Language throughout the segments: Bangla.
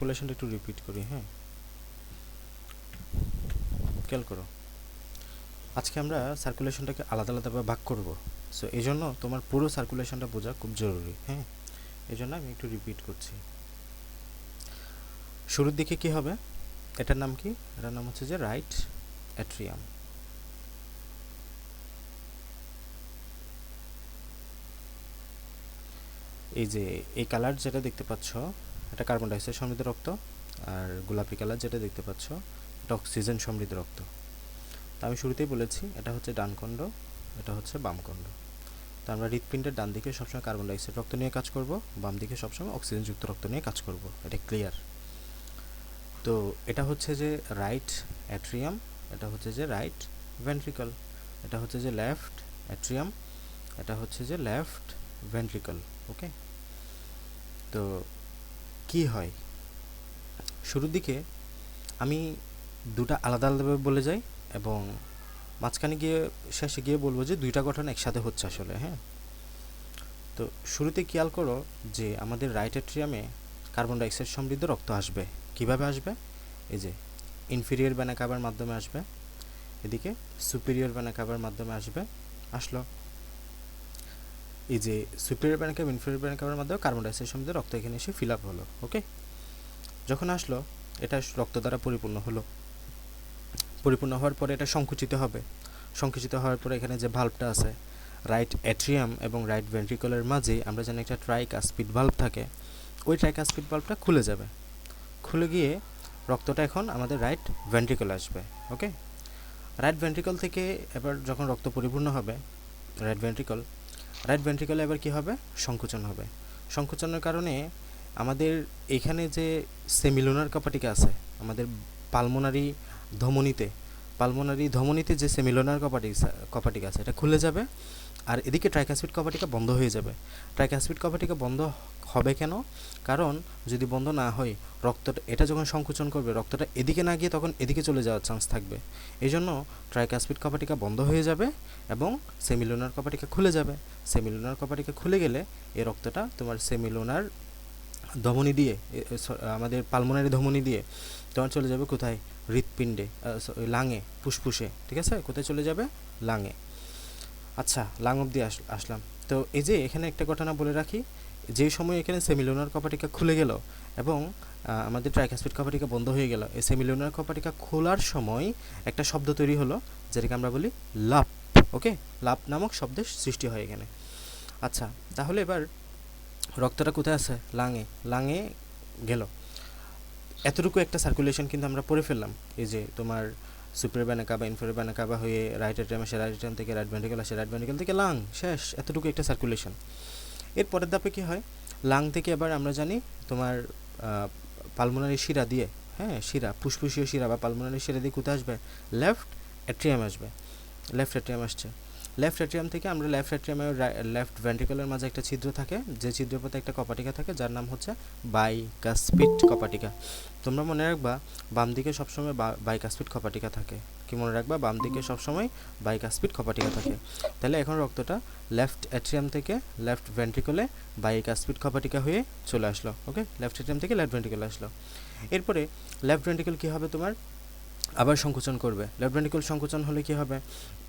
সার্কুলেশনটা একটু রিপিট করি। হ্যাঁ, খেয়াল করো, আজকে আমরা সার্কুলেশনটাকে আলাদা আলাদাভাবে ভাগ করব। সো এই জন্য তোমার পুরো সার্কুলেশনটা বোঝা খুব জরুরি। হ্যাঁ, এই জন্য আমি একটু রিপিট করছি। শুরুর দিকে কি হবে, এটার নাম কি? এটার নাম হচ্ছে যে রাইট অ্যাট্রিয়াম। এই যে এই কালার যেটা দেখতে পাচ্ছ, এটা কার্বন ডাইঅক্সাইড সমৃদ্ধ রক্ত, আর গোলাপি কালার যেটা দেখতে পাচ্ছ, এটা অক্সিজেন সমৃদ্ধ রক্ত। তো আমি শুরুতেই বলেছি এটা হচ্ছে ডানকণ্ড, এটা হচ্ছে বামকণ্ড। তো আমরা হৃৎপিণ্ডের ডান দিকে সবসময় কার্বন ডাইঅক্সাইড রক্ত নিয়ে কাজ করব, বাম দিকে সবসময় অক্সিজেনযুক্ত রক্ত নিয়ে কাজ করব। এটা ক্লিয়ার? তো এটা হচ্ছে যে রাইট অ্যাট্রিয়াম, এটা হচ্ছে যে রাইট ভেন্ট্রিকল, এটা হচ্ছে যে লেফট অ্যাট্রিয়াম, এটা হচ্ছে যে লেফট ভেন্ট্রিকল। ওকে, তো কি হয় শুরুর দিকে আমি দুটা আলাদা আলাদাভাবে বলে যাই এবং মাঝখানে গিয়ে শেষে গিয়ে বলবো যে দুইটা গঠন একসাথে হচ্ছে আসলে। হ্যাঁ, তো শুরুতে খেয়াল করো যে আমাদের রাইট অ্যাট্রিয়ামে কার্বন ডাইঅক্সাইড সমৃদ্ধ রক্ত আসবে। কিভাবে আসবে? এই যে ইনফিরিয়র ভেনা কাভার মাধ্যমে আসবে, এদিকে সুপিরিয়র ভেনা কাভার মাধ্যমে আসবে। আসলো এই যে superior vena cava, inferior vena কাভার মাধ্যমে কার্বন ডাইঅক্সাইড সমৃদ্ধ রক্ত এখানে এসে ফিল আপ হলো। ওকে, যখন আসলো এটা রক্ত দ্বারা পরিপূর্ণ হলো। পরিপূর্ণ হওয়ার পরে এটা সংকুচিত হবে। সংকুচিত হওয়ার পরে এখানে যে ভাল্বটা আছে রাইট অ্যাট্রিয়াম এবং রাইট ভেন্ট্রিকলের মাঝে আমরা জানি একটা ট্রাইকাসপিড ভাল্ব থাকে, ওই ট্রাইকাসপিড ভাল্বটা খুলে যাবে। খুলে গিয়ে রক্তটা এখন আমাদের রাইট ভেন্ট্রিকলে আসবে। ওকে, রাইট ভেন্ট্রিকল থেকে এবার যখন রক্ত পরিপূর্ণ হবে রাইট ভেন্ট্রিকলে এবার কি হবে? সংকুচন হবে। সংকুচনের কারণে আমাদের এখানে যে সেমিলুনার কপাটিকা আছে আমাদের পালমোনারি ধমনীতে যে সেমিলুনার কপাটিকা আছে এটা খুলে যাবে, আর এদিকে ট্রাইকাসপিড কপাটিকা বন্ধ হয়ে যাবে। ট্রাইকাসপিড কপাটিকা বন্ধ হবে কেন? কারণ যদি বন্ধ না হয় রক্তটা, এটা যখন সংকুচন করবে রক্তটা এদিকে না গিয়ে তখন এদিকে চলে যাওয়ার চান্স থাকবে। এই জন্য ট্রাইকাসপিড কপাটিকা বন্ধ হয়ে যাবে এবং সেমিলুনার কপাটিকা খুলে যাবে। সেমিলুনার কপাটিকা খুলে গেলে এই রক্তটা তোমার সেমিলুনার ধমনী দিয়ে, আমাদের পালমোনারি ধমনী দিয়ে তোমার চলে যাবে কোথায়? হৃৎপিণ্ডে, লাঙে, ফুসফুসে। ঠিক আছে, কোথায় চলে যাবে? লাঙে। আচ্ছা, লাং অবধি আসলাম। তো এই যে এখানে একটা ঘটনা বলে রাখি, যে সময় এখানে সেমিলুনার কপাটিকা খুলে গেল এবং আমাদের ট্রাইকাসপিড কপাটিকা বন্ধ হয়ে গেল, এই সেমিলুনার কপাটিকা খোলার সময় একটা শব্দ তৈরি হলো যেটাকে আমরা বলি লাপ। ওকে, লাপ নামক শব্দের সৃষ্টি হয় এখানে। আচ্ছা, তাহলে এবার রক্তটা কোথায় আছে? লাঙে গেল। এতটুকু একটা সার্কুলেশন কিন্তু আমরা পড়ে ফেললাম। এই যে তোমার superior vena cava, inferior vena CAVA হয়ে রাইট অ্যাট্রিয়াম আসে, রাইট অ্যাট্রিয়াম থেকে রাইট ভেন্ট্রিকল আসে, রাইট ভেন্ট্রিকল থেকে লাং, শেষ। এতটুকু একটা সার্কুলেশন। এর পরের ধাপে কি হয়? লাং থেকে এবার আমরা জানি তোমার পালমোনারি শিরা দিয়ে, হ্যাঁ শিরা, ফুসফুসীয় শিরা বা পালমোনারি শিরা দিয়ে কোথায় আসবে? লেফট অ্যাট্রিয়াম আসবে। লেফট অ্যাট্রিয়াম আসছে। লেফট অ্যাট্রিয়াম থেকে আমরা লেফট অ্যাট্রিয়ামে লেফট ভেন্ট্রিকলের মাঝে একটা ছিদ্র থাকে, যে ছিদ্রের পথে একটা কপাটিকা থাকে যার নাম হচ্ছে বাইকাসপিড কপাটিকা। তোমরা মনে রাখবা বাম দিকে সবসময় বাইকাসপিড কপাটিকা থাকে। কি মনে রাখবা? বাম দিকে সবসময় বাইকাসপিড কপাটিকা থাকে। তাহলে এখন রক্তটা লেফট অ্যাট্রিয়াম থেকে লেফট ভেন্ট্রিকলে বাইকাসপিড কপাটিকা হয়ে চলে আসলো। ওকে, লেফট অ্যাট্রিয়াম থেকে লেফট ভেন্ট্রিকলে আসলো। এরপরে লেফট ভেন্ট্রিকল কী হবে? তোমার আবার সংকোচন করবে। লেফট ভেন্ট্রিকল সংকোচন হলে কি হবে?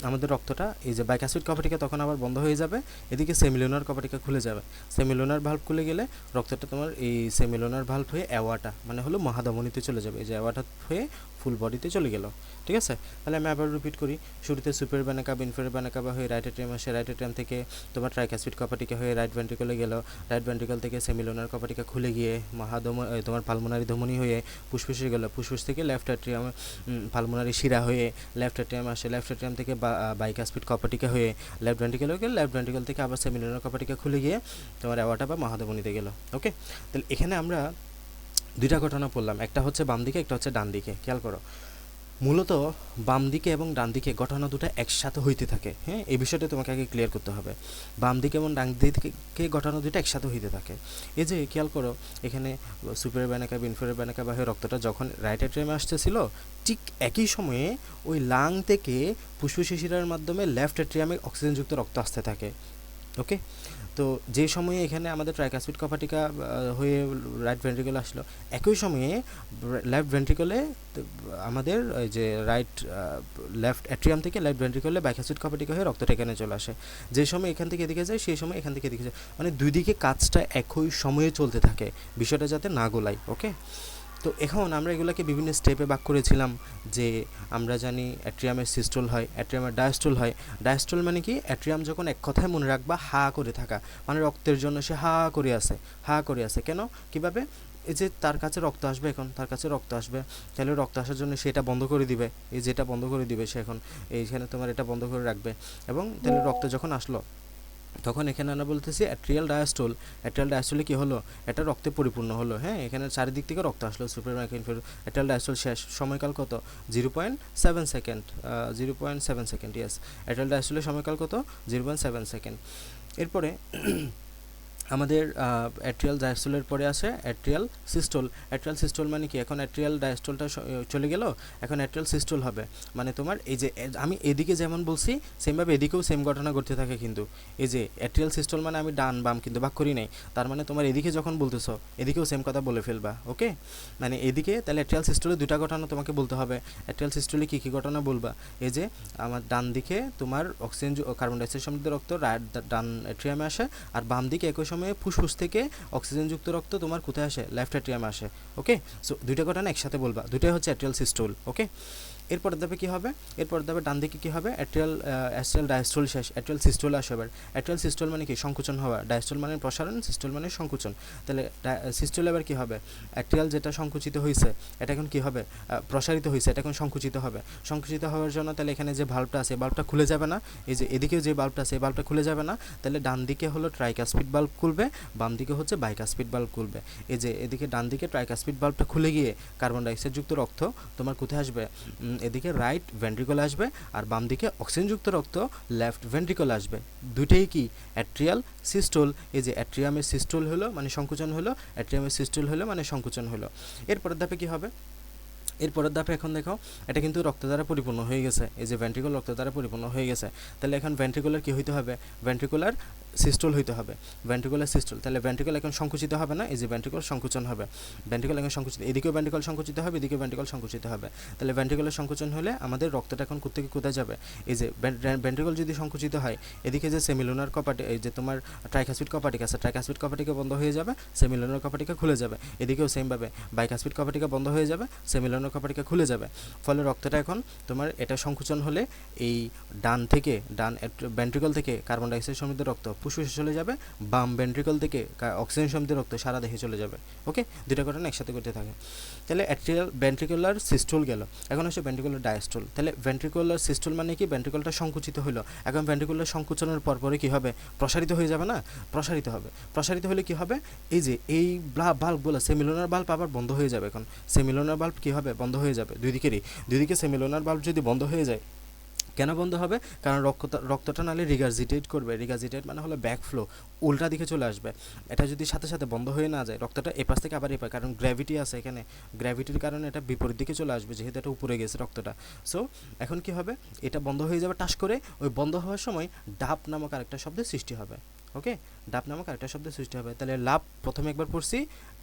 আমাদের রক্তটা এই যে বাইকাসপিড কপাটিকা তখন আবার বন্ধ হয়ে যাবে, এদিকে সেমিলুনার কপাটিকা খুলে যাবে। সেমিলুনার ভাল্ব খুলে গেলে রক্তটা তোমার এই সেমিলুনার ভাল্ব হয়ে অ্যাওয়াটা মানে হলো মহাধমনীতে চলে যাবে। এই যে অ্যাওয়াটা হয়ে ফুল বডিতে চলে গেল। ঠিক আছে, তাহলে আমি আবার রিপিট করি। শুরুতে superior vena cava, inferior vena CAVA হয়ে রাইট অ্যাট্রিয়াম আসে, রাইট অ্যাট্রিয়াম থেকে তোমার ট্রাইকাসপিড কপাটিকা হয়ে রাইট ভেন্ট্রিকলে গেল, রাইট ভেন্ট্রিকল থেকে সেমিলুনার কপাটিকা খুলে গিয়ে তোমার পালমোনারি ধমনী হয়ে ফুসফুসে গেল, ফুসফুস থেকে লেফট অ্যাট্রিয়াম পালমোনারি শিরা হয়ে লেফট অ্যাট্রিয়াম আসে, লেফট অ্যাট্রিয়াম থেকে বাইকাসপিড কপাটিকা হয়ে লেফট ভেন্ট্রিকলে গেল, লেফট ভেন্ট্রিকল থেকে আবার সেমিলুনার কপাটিকা খুলে গিয়ে তোমার অ্যাওয়াটা বা মহাধমনীতে গেল। ওকে, তাহলে এখানে আমরা দুইটা ঘটনা পড়লাম, একটা হচ্ছে বাম দিকে, একটা হচ্ছে ডান দিকে। খেয়াল করো, মূলত বাম দিকে এবং ডান দিকে ঘটনা দুটো একসাথে হইতে থাকে। হ্যাঁ, এই বিষয়টা তোমাকে আগে ক্লিয়ার করতে হবে। বাম দিকে এবং ডান দিকে ঘটনা দুটো একসাথে হইতে থাকে। এই যে খেয়াল করো, এখানে superior vena cava, inferior vena CAVA হয়ে রক্তটা যখন রাইট অ্যাট্রিয়ামে আসতেছিল, ঠিক একই সময়ে ওই লাং থেকে ফুসফুস শিরার মাধ্যমে লেফট অ্যাট্রিয়ামে অক্সিজেনযুক্ত রক্ত আসতে থাকে। ওকে, তো তো যে সময়ে এখানে আমাদের ট্রাইকাসপিড কপাটিকা হয়ে রাইট ভেন্ট্রিকল আসলো, একই সময়ে লেফট ভেন্ট্রিকলে আমাদের ওই যে লেফট অ্যাট্রিয়াম থেকে লেফট ভেন্ট্রিকলে বাইকাসপিড কপাটিকা হয়ে রক্তটা এখানে চলে আসে। যে সময় এখান থেকে এদিকে যায় সেই সময় এখান থেকে এদিকে যায়, মানে দুই দিকে কাজটা একই সময়ে চলতে থাকে, বিষয়টা যাতে না গোলায়। ওকে, তো এখন আমরা এগুলোকে বিভিন্ন স্টেপে ভাগ করেছিলাম, যে আমরা জানি অ্যাট্রিয়ামের সিস্টোল হয়, অ্যাট্রিয়ামের ডায়াস্টোল হয়। ডায়াস্টোল মানে কি, অ্যাট্রিয়াম যখন এক কথায় মনে রাখবা হা করে থাকা, মানে রক্তের জন্য সে হা করে আছে, হা করে আছে। কেন, কিভাবে, এই যে তার কাছে রক্ত আসবে, এখন তার কাছে রক্ত আসবে, তাহলে রক্ত আসার জন্য সেটা বন্ধ করে দিবে, এই যেটা বন্ধ করে দিবে সে এখন এইখানে তোমার এটা বন্ধ করে রাখবে, এবং তাহলে রক্ত যখন আসলো তখন এখানে আমরা বলতেছি অ্যাট্রিয়াল ডায়াস্টোল। অ্যাট্রিয়াল ডায়াস্টোলে কী হলো, এটা রক্তে পরিপূর্ণ হলো। হ্যাঁ, এখানে চারিদিক থেকে রক্ত আসলো, সুপিরিয়র ইনফেরিয়র। অ্যাট্রিয়াল ডায়াস্টোল শেষ, সময়কাল কত, 0.7 সেকেন্ড, 0.7 সেকেন্ড, ইয়েস। অ্যাট্রিয়াল ডায়াস্টোলের সময়কাল কত, 0.7 সেকেন্ড। এরপরে আমাদের অ্যাট্রিয়াল ডায়াস্টোলের পরে আসে অ্যাট্রিয়াল সিস্টোল। অ্যাট্রিয়াল সিস্টোল মানে কি, এখন অ্যাট্রিয়াল ডায়াস্টোলটা চলে গেল, এখন অ্যাট্রিয়াল সিস্টোল হবে। মানে তোমার এই যে আমি এদিকে যেমন বলছি সেমভাবে এদিকেও সেম ঘটনা ঘটতে থাকে, কিন্তু এই যে অ্যাট্রিয়াল সিস্টোল মানে আমি ডান বাম কিন্তু ভাগ করি নাই, তার মানে তোমার এদিকে যখন বলতেছো এদিকেও সেম কথা বলে ফেলবা। ওকে, মানে এদিকে তাহলে অ্যাট্রিয়াল সিস্টোলে দুটা ঘটনা তোমাকে বলতে হবে। অ্যাট্রিয়াল সিস্টোলে কী কী ঘটনা বলবা, এই যে আমার ডান দিকে তোমার অক্সিজেন কার্বন ডাইঅক্সাইড সমৃদ্ধ রক্ত ডান অ্যাট্রিয়ামে আসে, আর বাম দিকে একই সময়ে ফুসফুস থেকে অক্সিজেনযুক্ত রক্ত তোমার কোথায় আসে, লেফট অ্যাট্রিয়ামে আসে। ওকে, সো দুইটা ঘটনা একসাথে বলবা, দুইটাই হচ্ছে অ্যাট্রিয়াল সিস্টোল। ওকে, এরপর ধাপে কী হবে, এরপর ধাপে ডান দিকে কী হবে, অ্যাট্রিয়াল ডায়াস্টোল শেষ, অ্যাট্রিয়াল সিস্টোল আসে। এবার অ্যাট্রিয়াল সিস্টোল মানে কি, সংকুচন হওয়া। ডায়াস্টোল মানে প্রসারণ, সিস্টোল মানে সংকুচন। তাহলে সিস্টোল এবার কী হবে, অ্যাট্রিয়াল যেটা সংকুচিত হয়েছে এটা এখন কী হবে, প্রসারিত হয়েছে, এটা এখন সংকুচিত হবে। সংকুচিত হওয়ার জন্য তাহলে এখানে যে ভাল্বটা আছে, বাল্বটা খুলে যাবে না, এই যে এদিকেও যে বাল্বটা আছে এই বাল্বটা খুলে যাবে না, তাহলে ডান দিকে হলো ট্রাইকাসপিড বাল্ব খুলবে, বাম দিকে হচ্ছে বাইকাসপিড বাল্ব খুলবে। এই যে এদিকে ডান দিকে ট্রাইকাসপিড বাল্বটা খুলে গিয়ে কার্বন ডাইঅক্সাইডযুক্ত রক্ত তোমার কোথায় আসবে, এদিকে রাইট ভেন্ট্রিকলে আসবে, আর বাম দিকে অক্সিজেনযুক্ত রক্ত লেফট ভেন্ট্রিকলে আসবে। দুইটাই কি, অ্যাট্রিয়াল সিস্টোল। এই যে অ্যাট্রিয়ামের সিস্টোল হলো মানে সংকুচন হলো, অ্যাট্রিয়ামের সিস্টোল হলো মানে সংকুচন হলো। এরপরের ধাপে কী হবে, এরপরের ধাপে এখন দেখো এটা কিন্তু রক্ত দ্বারা পরিপূর্ণ হয়ে গেছে, এই যে ভেন্ট্রিকল রক্ত দ্বারা পরিপূর্ণ হয়ে গেছে। তাহলে এখন ভেন্ট্রিকুলার কী হইতে হবে, ভেন্ট্রিকুলার সিস্টোল হইতে হবে, ভেন্ট্রিকুলার সিস্টোল। তাহলে ভেন্ট্রিকল এখন সংকুচিত হবে না, এই যে ভেন্ট্রিকল সংকুচন হবে, ভেন্ট্রিকল এখন সংকুচিত, এদিকেও ভেন্ট্রিকল সংকুচিত হবে, এদিকেও ভেন্ট্রিকল সংকুচিত হবে। তাহলে ভেন্ট্রিকুলার সংকুচন হলে আমাদের রক্তটা এখন কোথেকে কোথায় যাবে, এই যে ভেন্ট্রিকল যদি সংকুচিত হয়, এদিকে যে সেমিলুনার কপাটি, এই যে তোমার ট্রাইকাসপিড কপাটিকা আছে, ট্রাইকাসপিড কপাটিকা বন্ধ হয়ে যাবে, সেমিলুনার কপাটিকা খুলে যাবে। এদিকেও সেমভাবে বাইকাসপিড কপাটিকা বন্ধ হয়ে যাবে, সেমিলুনার কপাটিকা খুলে যাবে। ফলে রক্তটা এখন তোমার এটা সংকুচন হলে এই ডান ভেন্ট্রিকল থেকে কার্বন ডাইঅক্সাইড সমৃদ্ধ রক্ত ফুসফুসে চলে যাবে, বাম ভেন্ট্রিকল থেকে অক্সিজেন সমৃদ্ধ রক্ত সারা দেহে চলে যাবে। ওকে, দুটো ঘটনা একসাথে করতে থাকে। তাহলে অ্যাট্রিয়াল ভেন্ট্রিকুলার সিস্টোল গেল, এখন হচ্ছে ভেন্ট্রিকুলার ডায়াস্টোল। তাহলে ভেন্ট্রিকুলার সিস্টোল মানে কি, ভেন্ট্রিকলটা সংকুচিত হলো, এখন ভেন্ট্রিকুলার সংকুচনের পরে কী হবে, প্রসারিত হয়ে যাবে না, প্রসারিত হবে। প্রসারিত হলে কী হবে, এই যে এই বাল্বগুলো সেমিলুনার বাল্ব আবার বন্ধ হয়ে যাবে। এখন সেমিলুনার বাল্ব কী হবে, বন্ধ হয়ে যাবে, দুই দিকে সেমিলুনার বাল্ব যদি বন্ধ হয়ে যায়, কেন বন্ধ হবে, কারণ রক্তটা নাহলে রিগার্জিটেট করবে, রিগার্জিটেট মানে হলো ব্যাক ফ্লো, উল্টা দিকে চলে আসবে। এটা যদি সাথে সাথে বন্ধ হয়ে না যায়, রক্তটা এপাশ থেকে আবার এপাশ, কারণ গ্র্যাভিটি আছে এখানে, গ্র্যাভিটির কারণে এটা বিপরীত দিকে চলে আসবে, যেহেতু এটা উপরে গেছে রক্তটা। সো এখন কি হবে, এটা বন্ধ হয়ে যাবে টাস করে, ওই বন্ধ হওয়ার সময় ডাব নামক আরেকটা শব্দের সৃষ্টি হবে। ওকে, ডাব নামক আরেকটা শব্দের সৃষ্টি হবে। তাহলে লাভ প্রথমে একবার পড়ছি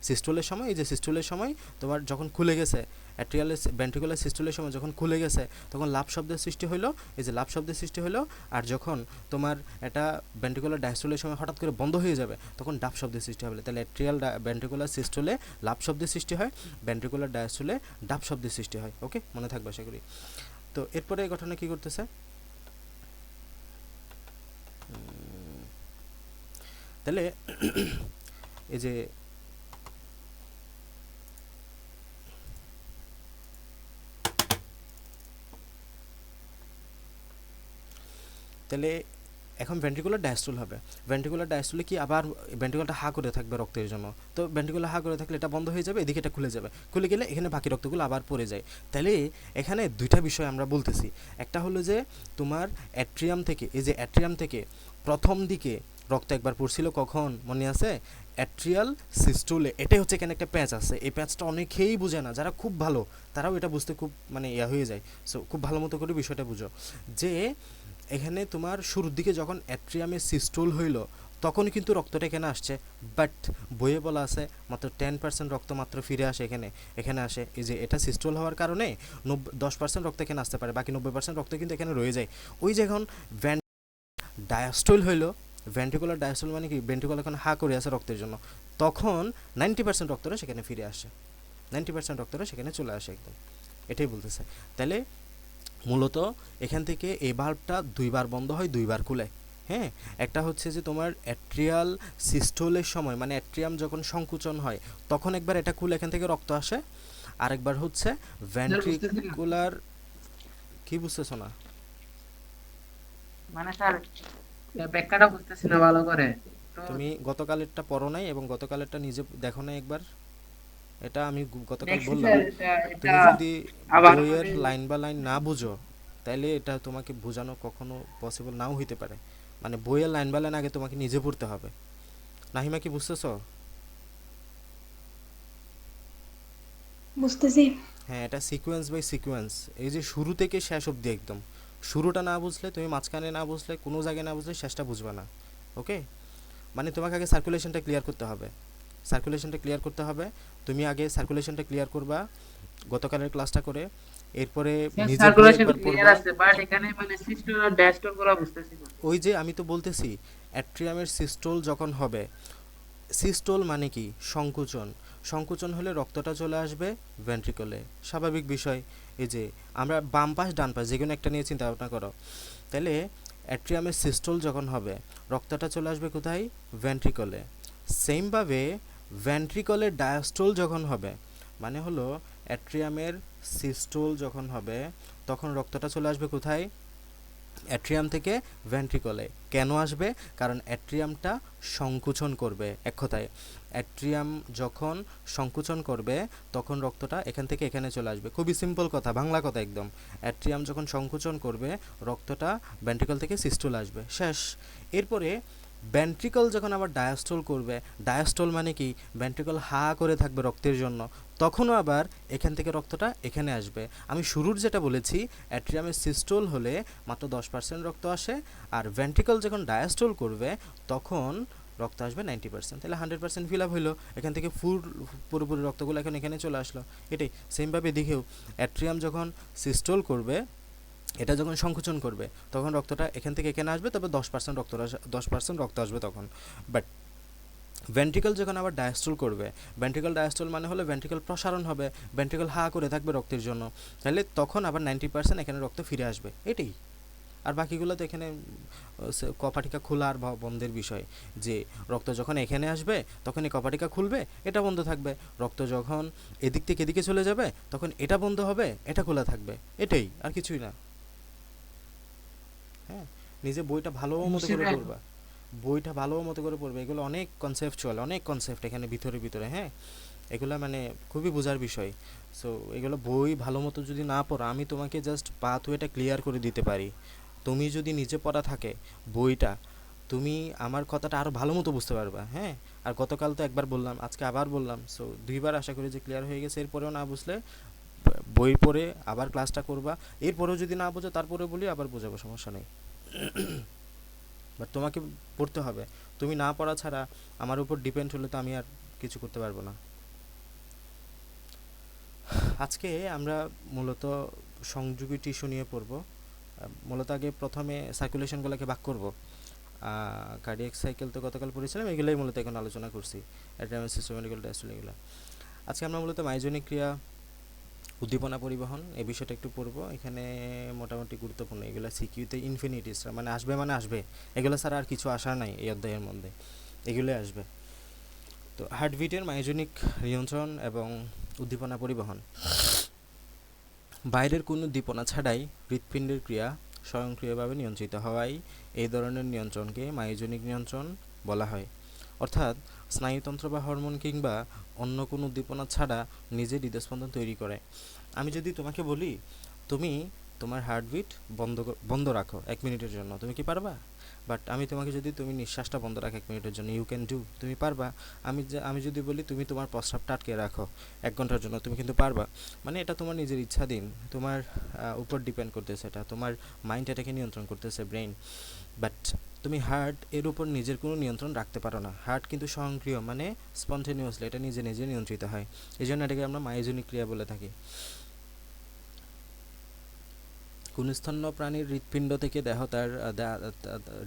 সিস্টোলের সময়, এই যে সিস্টোলের সময় তোমার যখন খুলে গেছে, অ্যাট্রিয়াল ভেন্ট্রিকুলার সিস্টোলের সময় যখন খুলে গেছে তখন লাভ শব্দের সৃষ্টি হলো, এই যে লাভ শব্দের সৃষ্টি হলো। আর যখন তোমার এটা ভেন্ট্রিকুলার ডায়াস্টোলের সময় হঠাৎ করে বন্ধ হয়ে যাবে তখন ডাব শব্দের সৃষ্টি হবে। তাহলে অ্যাট্রিয়াল ভেন্ট্রিকুলার সিস্টোলে লাভ শব্দের সৃষ্টি হয়, ভেন্ট্রিকুলার ডায়াস্টোলে ডাব শব্দের সৃষ্টি হয়। ওকে, মনে থাকবে আশা করি। তো এরপরে এই ঘটনা কী করতেছে, তাহলে এই যে তাহলে এখন ভেন্ট্রিকুলার ডায়াস্টোল হবে। ভেন্ট্রিকুলার ডায়াস্টোলে কি আবার ভেন্ট্রিকুলারটা হা করে থাকবে রক্তের জন্য, তো ভেন্ট্রিকুলার হা করে থাকলে এটা বন্ধ হয়ে যাবে, এদিকে এটা খুলে যাবে, খুলে গেলে এখানে বাকি রক্তগুলো আবার পড়ে যায়। তাহলে এখানে দুইটা বিষয় আমরা বলতেছি, একটা হলো যে তোমার অ্যাট্রিয়াম থেকে, এই যে অ্যাট্রিয়াম থেকে প্রথম দিকে রক্ত একবার পড়ছিল, কখন মনে আছে, অ্যাট্রিয়াল সিস্টোলে। এটাই হচ্ছে এখানে একটা প্যাচ আছে, এই প্যাচটা অনেকেই বুঝে না, যারা খুব ভালো তারাও এটা বুঝতে খুব মানে হয়ে যায়। সো খুব ভালো মতো করে বিষয়টা বুঝো, যে এখানে তোমার শুরুর দিকে যখন অ্যাট্রিয়ামে সিস্টোল হইল তখন কিন্তু রক্তটা এখানে আসছে। বাট বইয়ে বলা আছে মাত্র 10% রক্ত মাত্র ফিরে আসে এখানে, এখানে আসে। এই যে এটা সিস্টোল হওয়ার কারণে 10% রক্ত এখানে আসতে পারে, বাকি 90% রক্ত কিন্তু এখানে রয়ে যায়। ওই যে এখন ডায়াস্টোল হইলো, ভেন্ট্রিকুলার ডায়াস্টোল মানে কি, ভেন্ট্রিকুলার এখন হা করে আছে রক্তের জন্য, তখন 90% রক্তটা সেখানে ফিরে আসে, 90% রক্তটা সেখানে চলে আসে একদম, এটাই বলতেছে। তাহলে মূলত এখান থেকে এই ভাল্বটা দুইবার বন্ধ হয়, দুইবার খুলে। হ্যাঁ, একটা হচ্ছে যে তোমার অ্যাট্রিয়াল সিস্টোলের সময়, মানে অ্যাট্রিয়াম যখন সংকুচন হয় তখন একবার এটা খুলে এখান থেকে রক্ত আসে, আরেকবার হচ্ছে স্যার বুঝতেছি না, ভেন্ট্রিকুলার। কি বুঝতেছো না? মানে স্যার ব্যাখ্যাটা বুঝতেছি না ভালো করে তো। তুমি গতকালেরটা পড়ো নাই এবং গতকালেরটা নিজে দেখো নাই একবার? এটা আমি গতকাল দেখছি বললাম। স্যার, এটা তুমি যদি আবার বইয়ের মানে লাইন বা লাইন না বুঝো, তাইলে এটা তোমাকে বোঝানো কখনো পসিবল নাও হইতে পারে। মানে বইয়ের লাইন বা লাইন আগে তোমাকে নিজে পড়তে হবে। নাহিমা কি বুঝতেছো? বুঝতেছি। হ্যাঁ, এটা সিকোয়েন্স বাই সিকোয়েন্স, এই যে শুরু থেকে শেষ অবধি একদম। শুরুটা না বুঝলে, তুমি মাঝখানে না বুঝলে, কোনো জায়গায় না বুঝলে শেষটা বুঝবে না। ওকে, মানে তোমাকে আগে সার্কুলেশনটা ক্লিয়ার করতে হবে, সার্কুলেশনটা ক্লিয়ার করতে হবে। তুমি আগে সার্কুলেশনটা ক্লিয়ার করবা গতকালের ক্লাসটা করে, এরপরে স্যার নিজে বই সার্কুলেশন একবার ক্লিয়ার পড়বা। আছে, বাট এখানে মানে সিস্টেম আর ড্যাশবোর্ড গুলো বুঝতেছি না। ওই যে আমি তো বলতেছি, অ্যাট্রিয়ামের সিস্টোল যখন হবে, সিস্টোল মানে কি, সংকুচন। সংকুচন হলে রক্তটা চলে আসবে ভেন্ট্রিকলে, স্বাভাবিক বিষয়। এই যে আমরা বাম পাশ ডান পাশ যে কোনো একটা নিয়ে চিন্তা ভাবনা করো, তাহলে অ্যাট্রিয়ামের সিস্টোল যখন হবে রক্তটা চলে আসবে কোথায়, ভেন্ট্রিকলে। সেমভাবে ভেন্ট্রিকলের ডায়াস্টোল যখন হবে, মানে হলো অ্যাট্রিয়ামের সিস্টোল যখন হবে তখন রক্তটা চলে আসবে কোথায়, অ্যাট্রিয়াম থেকে ভেন্ট্রিকলে। কেন আসবে? কারণ অ্যাট্রিয়ামটা সংকুচন করবে। এক কথায় অ্যাট্রিয়াম যখন সংকুচন করবে তখন রক্তটা এখান থেকে এখানে চলে আসবে। খুবই সিম্পল কথা, বাংলা কথা একদম। অ্যাট্রিয়াম যখন সংকুচন করবে রক্তটা ভেন্ট্রিকল থেকে সিস্টোল আসবে, শেষ। এরপরে ভেন্ট্রিকল যখন আবার ডায়াস্টোল করবে, ডায়াস্টোল মানে কি, ভেন্ট্রিকল হা করে থাকবে রক্তের জন্য, তখনও আবার এখান থেকে রক্তটা এখানে আসবে। আমি শুরুর যেটা বলেছি, অ্যাট্রিয়ামের সিস্টোল হলে মাত্র 10% রক্ত আসে, আর ভেন্ট্রিকল যখন ডায়াস্টোল করবে তখন রক্ত আসবে 90%। তাহলে 100% ফিল আপ হইলো, এখান থেকে পুরোপুরি রক্তগুলো এখন এখানে চলে আসলো। এটাই সেমভাবে দেখেও অ্যাট্রিয়াম যখন সিস্টোল করবে, এটা যখন সংকুচন করবে তখন রক্তটা এখান থেকে এখানে আসবে, তবে 10% রক্ত আসবে তখন। বাট ভেন্ট্রিকল যখন আবার ডায়াস্টোল করবে, ভেন্ট্রিকল ডায়াস্টোল মানে হলো ভেন্ট্রিকল প্রসারণ হবে, ভেন্ট্রিকল হা করে থাকবে রক্তের জন্য, তাহলে তখন আবার 90% এখানে রক্ত ফিরে আসবে, এটাই। আর বাকিগুলো তো এখানে কপাটিকা খোলা আর বন্ধের বিষয়, যে রক্ত যখন এখানে আসবে তখন এই কপাটিকা খুলবে, এটা বন্ধ থাকবে। রক্ত যখন এদিক থেকে এদিকে চলে যাবে তখন এটা বন্ধ হবে, এটা খোলা থাকবে, এটাই, আর কিছুই না। হ্যাঁ, নিজে বইটা ভালো মতো বুঝছি করে স্যার। পড়বা, বইটা ভালো মতো করে পড়বে। এগুলো অনেক কনসেপচুয়াল, অনেক কনসেপ্ট এখানে ভিতরে ভিতরে। হ্যাঁ, এগুলো মানে খুবই বোঝার বিষয়। সো এগুলো বই ভালো মতো যদি না পড়ো, আমি তোমাকে জাস্ট পাথওয়েটা ক্লিয়ার করে দিতে পারি। তুমি যদি নিজে পড়া থাকে বইটা, তুমি আমার কথাটা আরও ভালো মতো বুঝতে পারবা। হ্যাঁ, আর গতকাল তো একবার বললাম, আজকে আবার বললাম, সো দুইবার আশা করি যে ক্লিয়ার হয়ে গেছে। এরপরেও না বুঝলে বই পড়ে আবার ক্লাসটা করবা। এরপরেও যদি না বোঝো তারপরে বলি আবার বোঝাবো, সমস্যা নেই। বাট তোমাকে পড়তে হবে, তুমি না পড়া ছাড়া আমার উপর ডিপেন্ড হলে তো আমি আর কিছু করতে পারবো না। আজকে আমরা মূলত সংযোগী টিস্যু নিয়ে পড়ব। মূলত আগে প্রথমে সার্কুলেশনগুলোকে ভাগ করব। কার্ডিয়াক সাইকেল তো গতকাল পড়েছিলাম, এগুলোই মূলত এখন আলোচনা করছি, অ্যাড্রামাস সিস্টেমেটিক্যাল ডায়াস্টোল এগুলো। আজকে আমরা মূলত মাইজনিক ক্রিয়া, উদ্দীপনা পরিবহন এই বিষয়টা একটু পড়বো। এখানে মোটামুটি গুরুত্বপূর্ণ, এগুলো সিকিউতে ইনফিনিটিস, মানে আসবে মানে আসবে, এগুলো ছাড়া আর কিছু আসার নাই এই অধ্যায়ের মধ্যে, এগুলোই আসবে। তো হার্টবিটের মাইজনিক নিয়ন্ত্রণ এবং উদ্দীপনা পরিবহন। বাইরের কোনো উদ্দীপনা ছাড়াই হৃৎপিণ্ডের ক্রিয়া স্বয়ংক্রিয়ভাবে নিয়ন্ত্রিত হওয়ায় এই ধরনের নিয়ন্ত্রণকে মায়োজনিক নিয়ন্ত্রণ বলা হয়। অর্থাৎ স্নায়ুতন্ত্র বা হরমোন কিংবা অন্য কোনো উদ্দীপনা ছাড়া নিজে হৃদস্পন্দন তৈরি করে। আমি যদি তোমাকে বলি তুমি তোমার হার্টবিট বন্ধ রাখো 1 মিনিটের জন্য, তুমি কি পারবা? বাট আমি তোমাকে যদি তুমি নিঃশ্বাসটা বন্ধ রাখো 1 মিনিটের জন্য, ইউ ক্যান ডু, তুমি পারবা। আমি যদি বলি তুমি তোমার প্রস্রাবটা আটকে রাখো 1 ঘন্টার জন্য, তুমি কিন্তু পারবা। মানে এটা তোমার নিজের ইচ্ছাধীন, তোমার উপর ডিপেন্ড করতেছে, এটা তোমার মাইন্ড এটাকে নিয়ন্ত্রণ করতেছে, ব্রেন। বাট তুমি হার্ট এর উপর নিজের কোনো নিয়ন্ত্রণ রাখতে পারো না। হার্ট কিন্তু স্বয়ংক্রিয়, মানে স্পন্টেনিয়াসলি এটা নিজে নিজে নিয়ন্ত্রিত হয়। এই জন্য এটাকে আমরা মায়োজনিক ক্রিয়া বলে থাকি। কোন স্তন্য প্রাণীর হৃৎপিণ্ড থেকে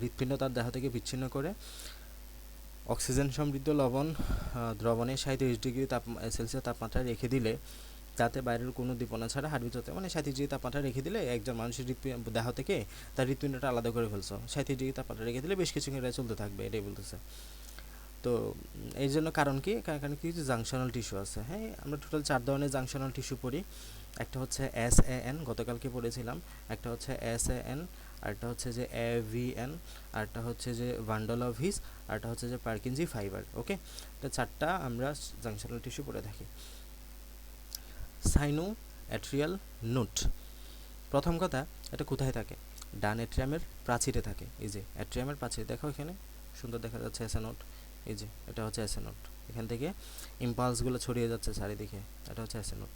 হৃৎপিণ্ড তার দেহ থেকে বিচ্ছিন্ন করে অক্সিজেন সমৃদ্ধ লবণ দ্রবণে 37 ডিগ্রি সেলসিয়াস তাপমাত্রায় রেখে দিলে, যাতে বাইরের কোনো উদ্দীপনা ছাড়া হার্টবিট হতে, মানে 37 ডিগ্রি তাপমাত্রা রেখে দিলে একজন মানুষের দেহ থেকে তার হৃৎপিণ্ডটা আলাদা করে ফেলছো, 37 ডিগ্রি তাপমাত্রা রেখে দিলে বেশ কিছুক্ষণ এটা চলতে থাকবে, এটাই বলতেছে। তো এই জন্য কারণ কি, কারণ কিছু জাংশনাল টিস্যু আছে। হ্যাঁ, আমরা টোটাল 4 ধরনের জাংশনাল টিস্যু পড়ি। একটা হচ্ছে SAN, গতকালকে পড়েছিলাম। একটা হচ্ছে SAN, আরেকটা হচ্ছে যে AVN, আরেকটা হচ্ছে যে ভান্ডল অফ হিস, আরেকটা হচ্ছে যে পার্কিনজি ফাইবার। ওকে, এটা 4টা আমরা জাংশনাল টিস্যু পড়ে থাকি। সাইনো অ্যাট্রিয়াল নোট, প্রথম কথা এটা কোথায় থাকে? ডান অ্যাট্রিয়ামের প্রাচীরে থাকে। এই যে অ্যাট্রিয়ামের প্রাচীর দেখো, এখানে সুন্দর দেখা যাচ্ছে এসএ নোট। এই যে এটা হচ্ছে এসএ নোট, এখান থেকে ইম্পালসগুলো ছড়িয়ে যাচ্ছে চারিদিকে, এটা হচ্ছে এসএ নোট।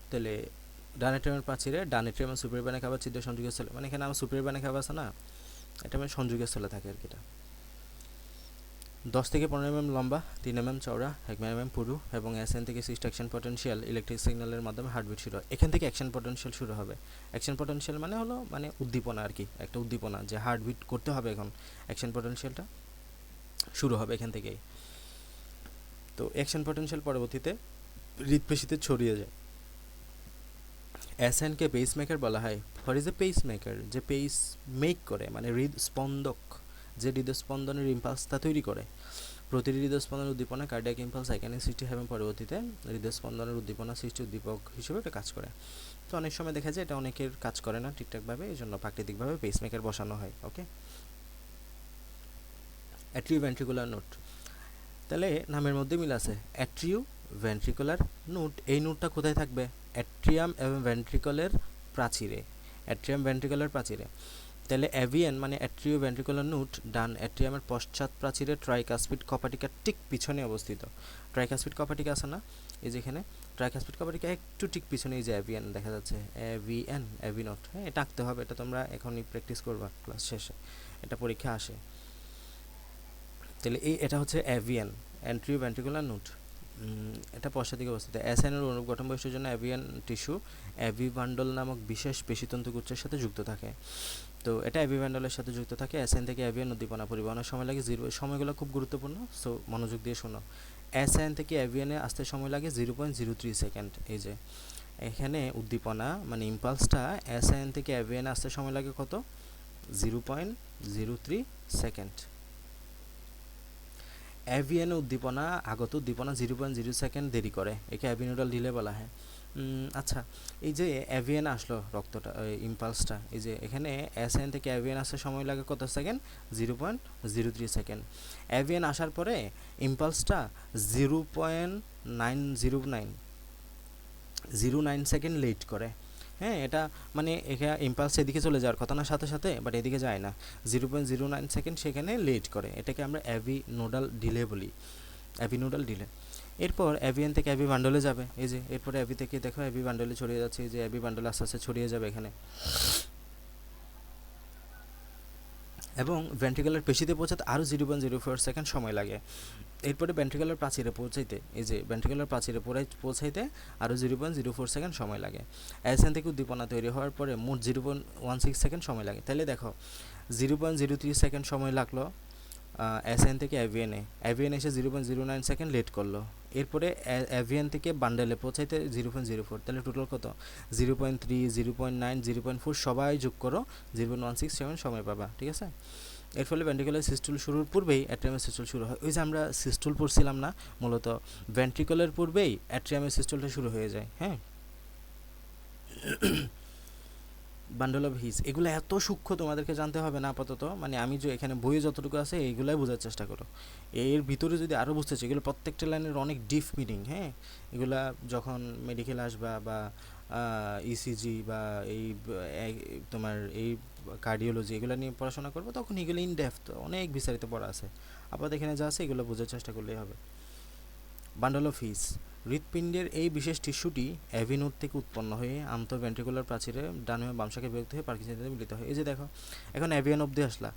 তাহলে ডান অ্যাট্রিয়ামের প্রাচীরে ডান অ্যাট্রিয়ামের সুপিরিয়র ভেনা কাভা ছিদ্র সংযোগের স্থলে, মানে এখানে আমার সুপিরিয়র ভেনা কাভা আছে না, এটা মানে সংযোগের স্থলে থাকে আর কি। এটা 10 থেকে 15 mm লম্বা, 3 mm চওড়া, 1 mm পুরু এবং SN থেকে 6 অ্যাকশন পটেনশিয়াল ইলেকট্রিক সিগন্যালের মাধ্যমে হার্টবিট শুরু হয়। এখান থেকে অ্যাকশন পটেনশিয়াল শুরু হবে। অ্যাকশন পটেনশিয়াল মানে হলো মানে উদ্দীপনা আর কি, একটা উদ্দীপনা যে হার্টবিট করতে হবে, এখন অ্যাকশন পটেনশিয়ালটা শুরু হবে এখান থেকেই। তো অ্যাকশন পটেনশিয়াল পরবর্তীতে হৃৎপেশিতে ছড়িয়ে যায়। SN কে পেসমেকার বলা হয়। What is a pacemaker? যে পেস মেক করে, মানে হৃদস্পন্দক, যে হৃদস্পন্দনের ইম্পালসটা তৈরি করে। প্রতিটি হৃদস্পন্দনের উদ্দীপনা কার্ডিয়াক ইম্পালস এখানে সৃষ্টি হবে, পরবর্তীতে হৃদস্পন্দনের উদ্দীপনা সৃষ্টি উদ্দীপক হিসেবে এটা কাজ করে। তো অনেক সময় দেখা যায় এটা অনেকের কাজ করে না ঠিকঠাকভাবে, এই জন্য প্রাকৃতিকভাবে পেসমেকার বসানো হয়। ওকে, অ্যাট্রিও ভেন্ট্রিকুলার নোট, তাহলে নামের মধ্যে মিল আছে। অ্যাট্রিও ভেন্ট্রিকুলার নোট, এই নোটটা কোথায় থাকবে? অ্যাট্রিয়াম এবং ভেন্ট্রিকলের প্রাচীরে, অ্যাট্রিয়াম ভেন্ট্রিকুলার প্রাচীরে। তাহলে অ্যাভিয়ান মানে অ্যাট্রিও ভেন্ট্রিকুলার নোট ডান অ্যাট্রিয়ামের পশ্চাৎ প্রাচীরে ট্রাইকাসপিড কপাটিকার ঠিক পিছনে অবস্থিত। ট্রাইকাসপিড কপাটিকা আছে না, এই যেখানে ট্রাইকাসপিড কপাটিকা একটু ঠিক পিছনে এই যে অ্যাভিয়ান দেখা যাচ্ছে, AVN অ্যাভিনোট। হ্যাঁ, এটা আঁকতে হবে, এটা তোমরা এখনই প্র্যাকটিস করবা ক্লাস শেষে, এটা পরীক্ষা আসে। তাহলে এটা হচ্ছে অ্যাভিয়ান, অ্যান্ট্রিও ভেন্ট্রিকুলার নোট। এটা পশ্চাৎ দিকে অবস্থিত। SN-এর অনুরূপ গঠন বৈশিষ্ট্যের জন্য অ্যাভিয়ান টিস্যু অ্যাভিভান্ডল নামক বিশেষ পেশিতন্তুগুচ্ছের সাথে যুক্ত থাকে। তো এটা অ্যাভিভান্ডলের সাথে যুক্ত থাকে। SN থেকে অ্যাভিয়ান উদ্দীপনা পরিবহনের সময় লাগে সময়গুলো খুব গুরুত্বপূর্ণ, সো মনোযোগ দিয়ে শোনো। SN থেকে অ্যাভিয়ানে আসতে সময় লাগে 0.03 সেকেন্ড। এই যে এখানে উদ্দীপনা মানে ইম্পালসটা SN থেকে অ্যাভিয়ানে আসতে সময় লাগে কত? 0.03 সেকেন্ড। অ্যাভিয়ানে উদ্দীপনা আগত উদ্দীপনা 0.0 সেকেন্ড দেরি করে, একে অ্যাভিনোডাল ডিলে বলা হয়। আচ্ছা, এই যে অ্যাভিয়ানে আসলো রক্তটা, ইম্পালসটা, এই যে এখানে SN থেকে অ্যাভিয়ান আসার সময় লাগে কত সেকেন্ড? 0.03 সেকেন্ড। অ্যাভিয়ান আসার পরে ইম্পালসটা 0.909 সেকেন্ড লেট করে। হ্যাঁ, এটা মানে এখানে ইম্পালস এদিকে চলে যাওয়ার কথা না সাথে সাথে, বাট এদিকে যায় না, 0.09 সেকেন্ড সেখানে লেট করে, এটাকে আমরা অ্যাভিনোডাল ডিলে বলি, অ্যাভিনোডাল ডিলে। এরপর অ্যাভিয়ান থেকে অ্যাভি বান্ডলে যাবে, এই যে এরপরে অ্যাভি থেকে দেখো অ্যাভি বান্ডলে ছড়িয়ে যাচ্ছে, এই যে অ্যাভি বান্ডল আস্তে আস্তে ছড়িয়ে যাবে এখানে, এবং ভেন্ট্রিকুলার পেশিতে পৌঁছাতে আরও 0.04 সেকেন্ড সময় লাগে। এরপরে ভেন্ট্রিকুলার প্রাচীরে পৌঁছাইতে, এই যে ভেন্ট্রিকুলার প্রাচীরে পৌঁছাইতে আরও 0.04 সেকেন্ড সময় লাগে। SN থেকে উদ্দীপনা তৈরি হওয়ার পরে মোট 0.16 সেকেন্ড সময় লাগে। তাহলে দেখো 0.03 সেকেন্ড সময় লাগলো SN থেকে অ্যাভিয়ানে এসে 0.09 সেকেন্ড লেট করলো। এরপরে অ্যাভিয়ান থেকে বান্ডেলে পৌঁছাইতে 0.04, তাহলে টোটাল কত? 0.3, 0.9, 0.4 সবাই যোগ করো, 0.167 সময় পাবা। ঠিক আছে, এর ফলে ভেন্ট্রিকুলার সিস্টুল শুরুর পূর্বেই অ্যাট্রিয়ামের সিস্টুল শুরু হয়। ওই যে আমরা সিস্টুল পড়ছিলাম না, মূলত ভেন্ট্রিকুলার পূর্বেই অ্যাট্রিয়ামের সিস্টুলটা শুরু হয়ে যায়। হ্যাঁ, বান্ডল অফ হিস, এগুলো এত সূক্ষ্ম তোমাদেরকে জানতে হবে না আপাতত, মানে আমি যে এখানে বইয়ে যতটুকু আছে এইগুলাই বোঝার চেষ্টা করো। এর ভিতরে যদি আরও বুঝতে চাই, এগুলো প্রত্যেকটা লাইনের অনেক ডিপ মিনিং। হ্যাঁ, এগুলা যখন মেডিকেল আসবা বা ইসিজি বা তোমার এই কার্ডিওলজি এগুলো নিয়ে পড়াশোনা করবো, তখন এগুলো ইন ডেপথ অনেক বিস্তারিত পড়া আছে। আপাতত এখানে যা আছে এগুলো বোঝার চেষ্টা করলেই হবে। বান্ডল অফ হিস, হৃৎপিণ্ডের এই বিশেষ টিস্যুটি অ্যাভি নোড থেকে উৎপন্ন হয়ে আন্তঃভেন্ট্রিকুলার প্রাচীরে ডান এবং বাম শাখায় বিভক্ত হয়ে পার্কিনসনের মিলিত হয়। এই যে দেখো, এখন অ্যাভিয়ান অবধি আসলা,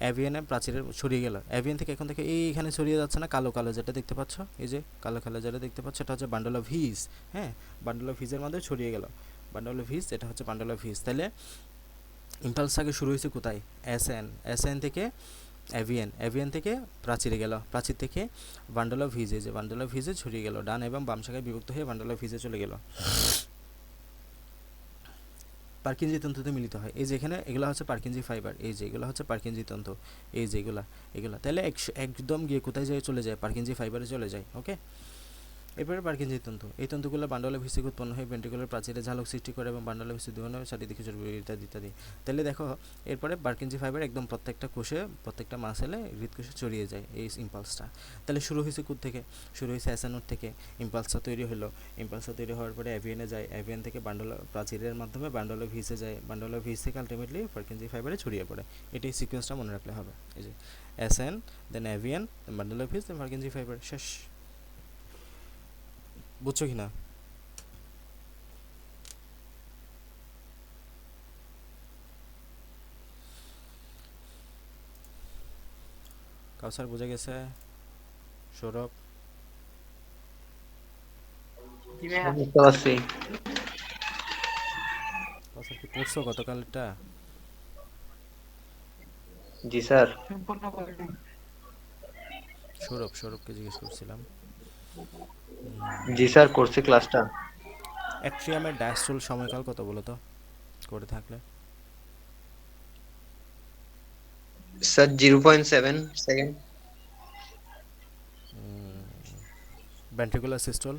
অ্যাভিয়ানে প্রাচীরের ছড়িয়ে গেল, অ্যাভিয়ান থেকে এখন থেকে এইখানে ছড়িয়ে যাচ্ছে না, কালো কালো যেটা দেখতে পাচ্ছ, এই যে কালো কালো যেটা দেখতে পাচ্ছ, এটা হচ্ছে বান্ডল অফ হিজ। হ্যাঁ, বান্ডল অফ হিজের মধ্যে ছড়িয়ে গেল, বান্ডল অফ হিজ, এটা হচ্ছে বান্ডল অফ হিজ। তাহলে ইম্পালস আগে শুরু হয়েছে কোথায়? এসএন থেকে অ্যাভিয়ান, অ্যাভিয়ান থেকে প্রাচীরে গেল, প্রাচীর থেকে বান্ডল অফ হিজে, যে বান্ডল অফ হিজে ছড়িয়ে গেল, ডান এবং বাম শাখায় বিভক্ত হয়ে বান্ডল অফ হিজে চলে গেল, পার্কিনজি তন্তুতে মিলিত হয়। এই যে এখানে এগুলো হচ্ছে পার্কিনজি ফাইবার, এই যে এগুলো হচ্ছে পার্কিনজি তন্তু, এই যে এগুলা তাহলে একদম গিয়ে কোথায় যায়? চলে যায় পার্কিনজি ফাইবারে চলে যায়। ওকে, এরপরে পার্কিনজি তন্তু, এই তন্তুগুলো বান্ডলের ভিসি উৎপন্ন হয়ে ভেন্ট্রিকুলার প্রাচীরে ঝালক সৃষ্টি করে এবং বান্ডলের ভিসি দুর্বল চারিদিকে ছড়িয়ে ইত্যাদি ইত্যাদি। তাহলে দেখো, এরপরে পার্কিনজি ফাইবার একদম প্রত্যেকটা কোষে, প্রত্যেকটা মাসেলে, হৃদকোষে ছড়িয়ে যায় এই ইম্পালসটা। তাহলে শুরু হয়েছে কোথা থেকে? শুরু হয়েছে অ্যাসানোড থেকে, ইম্পালসটা তৈরি হলো, ইম্পালসটা তৈরি হওয়ার পরে অ্যাভিয়ানে যায়, অ্যাভিয়ান থেকে বান্ডল প্রাচীরের মাধ্যমে বান্ডল অফ ভিসে যায়, বান্ডল অফ ভিস থেকে আলটিমেটলি পার্কিনজি ফাইবারে ছড়িয়ে পড়ে। এটাই সিকোয়েন্সটা মনে রাখলে হবে। এই যে অ্যাসেন, দেন অ্যাভিয়ান, then bundle of His, then Purkinje fibre, শেষ। বুঝছো কি না? কাউসার বোঝা গেছে? সৌরভ? জি ভাইয়া। বুঝতে পারছি। কাউসার কি পড়ছো গতকালটা? জি স্যার। সম্পূর্ণ করিনি। সৌরভকে জিজ্ঞেস করছিলাম। জি স্যার, করছি ক্লাসটা। অ্যাট্রিয়ামের ডায়াস্ট্রল সময়কাল কত বলো তো, করে থাকলে? Sir 0.7 second. Ventricular systole?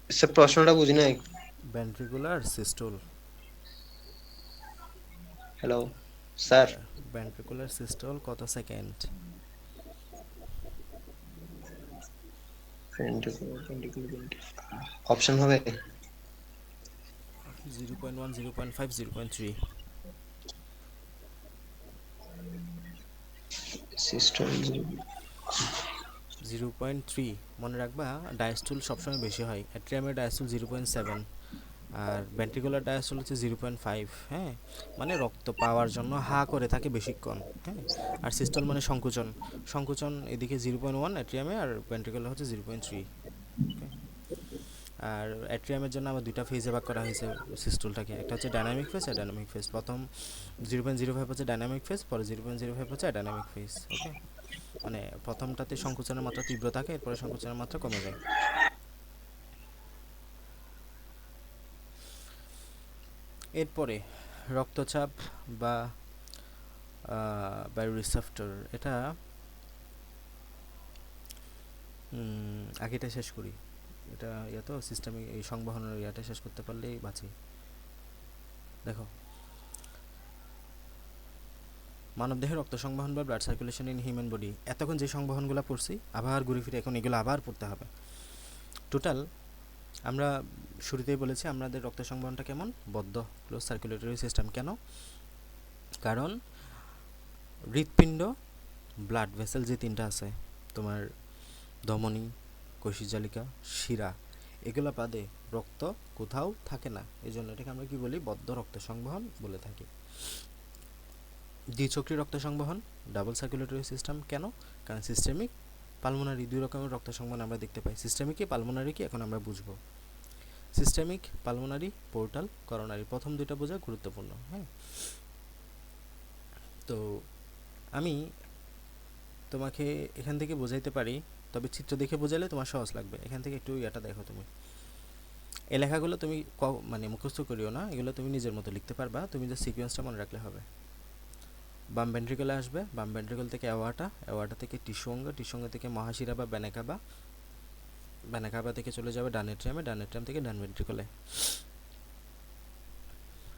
Sir প্রশ্নটা বুঝি নাই। Ventricular systole, hello sir. Ventricular systole কত সেকেন্ড? অপশন হবে 0.1, 0.5, 0.3। সিস্টেম। 0.3 মনে রাখবা। ডায়াস্টুল সবসময় বেশি হয়, অ্যাট্রিয়ামের ডায়াস্টুল 0.7, আর ভেন্ট্রিকুলার ডায়াস্টুল হচ্ছে 0.5। হ্যাঁ, মানে রক্ত পাওয়ার জন্য হা করে থাকে বেশিক্ষণ। হ্যাঁ, আর সিস্টল মানে সংকুচন, সংকুচন এদিকে 0.1 অ্যাট্রিয়ামে, আর ভেন্ট্রিকুলার হচ্ছে 0.3। ওকে, আর অ্যাট্রিয়ামের জন্য আবার দুইটা ফেজে ভাগ করা হয়েছে সিস্টুলটাকে, একটা হচ্ছে ডাইনামিক ফেজ আর ডাইনামিক ফেজ। প্রথম 0.05 হচ্ছে ডাইনামিক ফেজ, পরে 0.05 হচ্ছে ডাইনামিক ফেজ। ওকে, মানে প্রথমটাতে সংকুচনের মাত্রা তীব্র থাকে, এরপরে সংকুচনের মাত্রা কমে যায়। এরপরে রক্তচাপ বা বায়োরিসেপ্টর, এটা আগেটা শেষ করি, এটা তো সিস্টেমিক, এই সংবহনের ইয়াটা শেষ করতে পারলেই বাঁচি। দেখো, মানবদেহে রক্ত সংবহন বা blood circulation in human body, এতক্ষণ যে সংবহনগুলো পড়ছি আবার ঘুরে ফিরে এখন এগুলো আবার পড়তে হবে। টোটাল আমরা শুরুতেই বলেছি আমাদের রক্ত সংবহনটা কেমন, বদ্ধ, ক্লোজ সার্কুলেটরি সিস্টেম। কেন? কারণ হৃৎপিণ্ড, ব্লাড ভেসেল যে তিনটা আছে তোমার, ধমনী, কৈশিকজালিকা, শিরা, এগুলো বাদে রক্ত কোথাও থাকে না, এই জন্য এটাকে আমরা কি বলি, বদ্ধ রক্ত সংবহন বলে থাকি। দ্বিচক্রী রক্ত সংবহন, ডাবল সার্কুলেটরি সিস্টেম। কেন? কারণ সিস্টেমিক, পালমোনারি, দুই রকমের রক্ত সংবহন আমরা দেখতে পাই। সিস্টেমিক কি, পালমোনারি কি, এখন আমরা বুঝবো। সিস্টেমিক, পালমোনারি, পোর্টাল, করোনারি, প্রথম দুইটা বোঝা গুরুত্বপূর্ণ। হ্যাঁ, তো আমি তোমাকে এখান থেকে বোঝাইতে পারি, তবে চিত্র দেখে বোঝালে তোমার সহজ লাগবে। এখান থেকে একটু এটা দেখো, তুমি এই লেখাগুলো তুমি মানে মুখস্থ করিও না, এগুলো তুমি নিজের মতো লিখতে পারবা, তুমি যে সিকোয়েন্সটা মনে রাখলে হবে। বাম ভেন্ট্রিকলে আসবে, বাম ভেন্ট্রিকল থেকে অ্যাওয়ার্টা, অ্যাওয়ার্টা থেকে টিস্যু অঙ্গ, টিস্যু অঙ্গ থেকে মহাশিরা বা ব্যানাকাবা, ব্যানাকাবা থেকে চলে যাবে ডান এট্রিয়ামে, ডান এট্রিয়াম থেকে ডান ভেন্ট্রিকলে।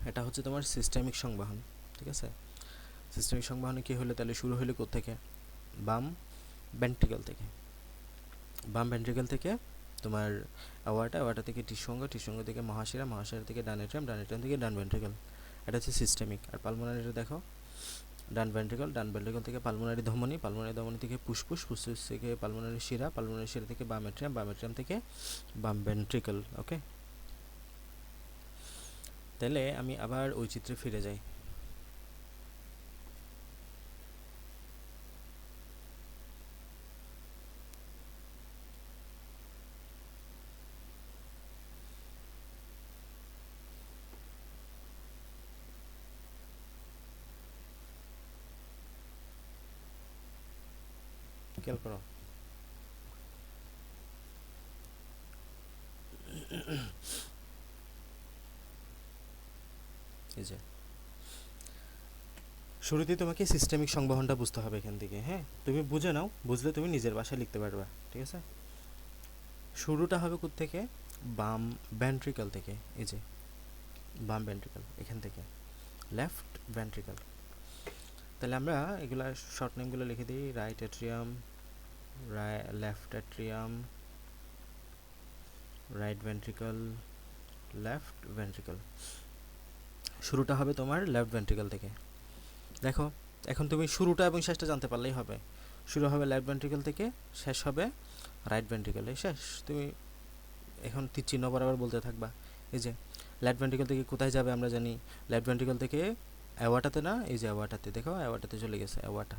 এটা হচ্ছে তোমার সিস্টেমিক সংবহন। ঠিক আছে, সিস্টেমিক সংবহনে কী হলো, তাহলে শুরু হলো কোত্থেকে, বাম ভেন্ট্রিকল থেকে। বাম ভেন্ট্রিকল থেকে তোমার অ্যাওয়ার্টা, অ্যাওয়ার্টা থেকে টিস্যু অঙ্গ, টিস্যু অঙ্গ থেকে মহাশিরা, মহাশিরা থেকে ডান এট্রিয়াম, ডান এট্রিয়াম থেকে ডান ভেন্ট্রিকল। এটা হচ্ছে সিস্টেমিক। আর পালমোনারিটা দেখো, ডান ভেন্ট্রিকল থেকে পালমোনারি ধমনী থেকে ফুসফুস থেকে পালমোনারি শিরা থেকে বাম এট্রিয়াম থেকে বাম ভেন্ট্রিকল। ওকে, তাহলে আমি আবার ওই চিত্রে ফিরে যাই। খেয়াল করো, এই যে শুরুতেই তোমাকে সিস্টেমিক সংবহনটা বুঝতে হবে এখান থেকে। হ্যাঁ, তুমি বুঝে নাও, বুঝলে তুমি নিজের ভাষায় লিখতে পারবা। ঠিক আছে, শুরুটা হবে কোত্থেকে? বাম ভেন্ট্রিকল থেকে। এই যে বাম ভেন্ট্রিকল, এখান থেকে লেফট ভেন্ট্রিকল। তাহলে আমরা এগুলা শর্ট নেমগুলো লিখে দিই। Right atrium, left atrium, right ventricle, left ventricle. শুরুটা হবে তোমার লেফট ভেন্ট্রিকল থেকে। দেখো, এখন তুমি শুরুটা এবং শেষটা জানতে পারলেই হবে। শুরু হবে লেফট ভেন্ট্রিকল থেকে, শেষ হবে রাইট ভেন্ট্রিকলে। শেষ, তুমি এখন তীর চিহ্ন বরাবর বলতে থাকবা। এই যে লেফট ভেন্ট্রিকল থেকে কোথায় যাবে আমরা জানি, লেফট ভেন্ট্রিকল থেকে অ্যাওয়াটাতে না, এই যে অ্যাওয়াটাতে, দেখো অ্যাওয়াটাতে চলে গেছে অ্যাওয়াটা।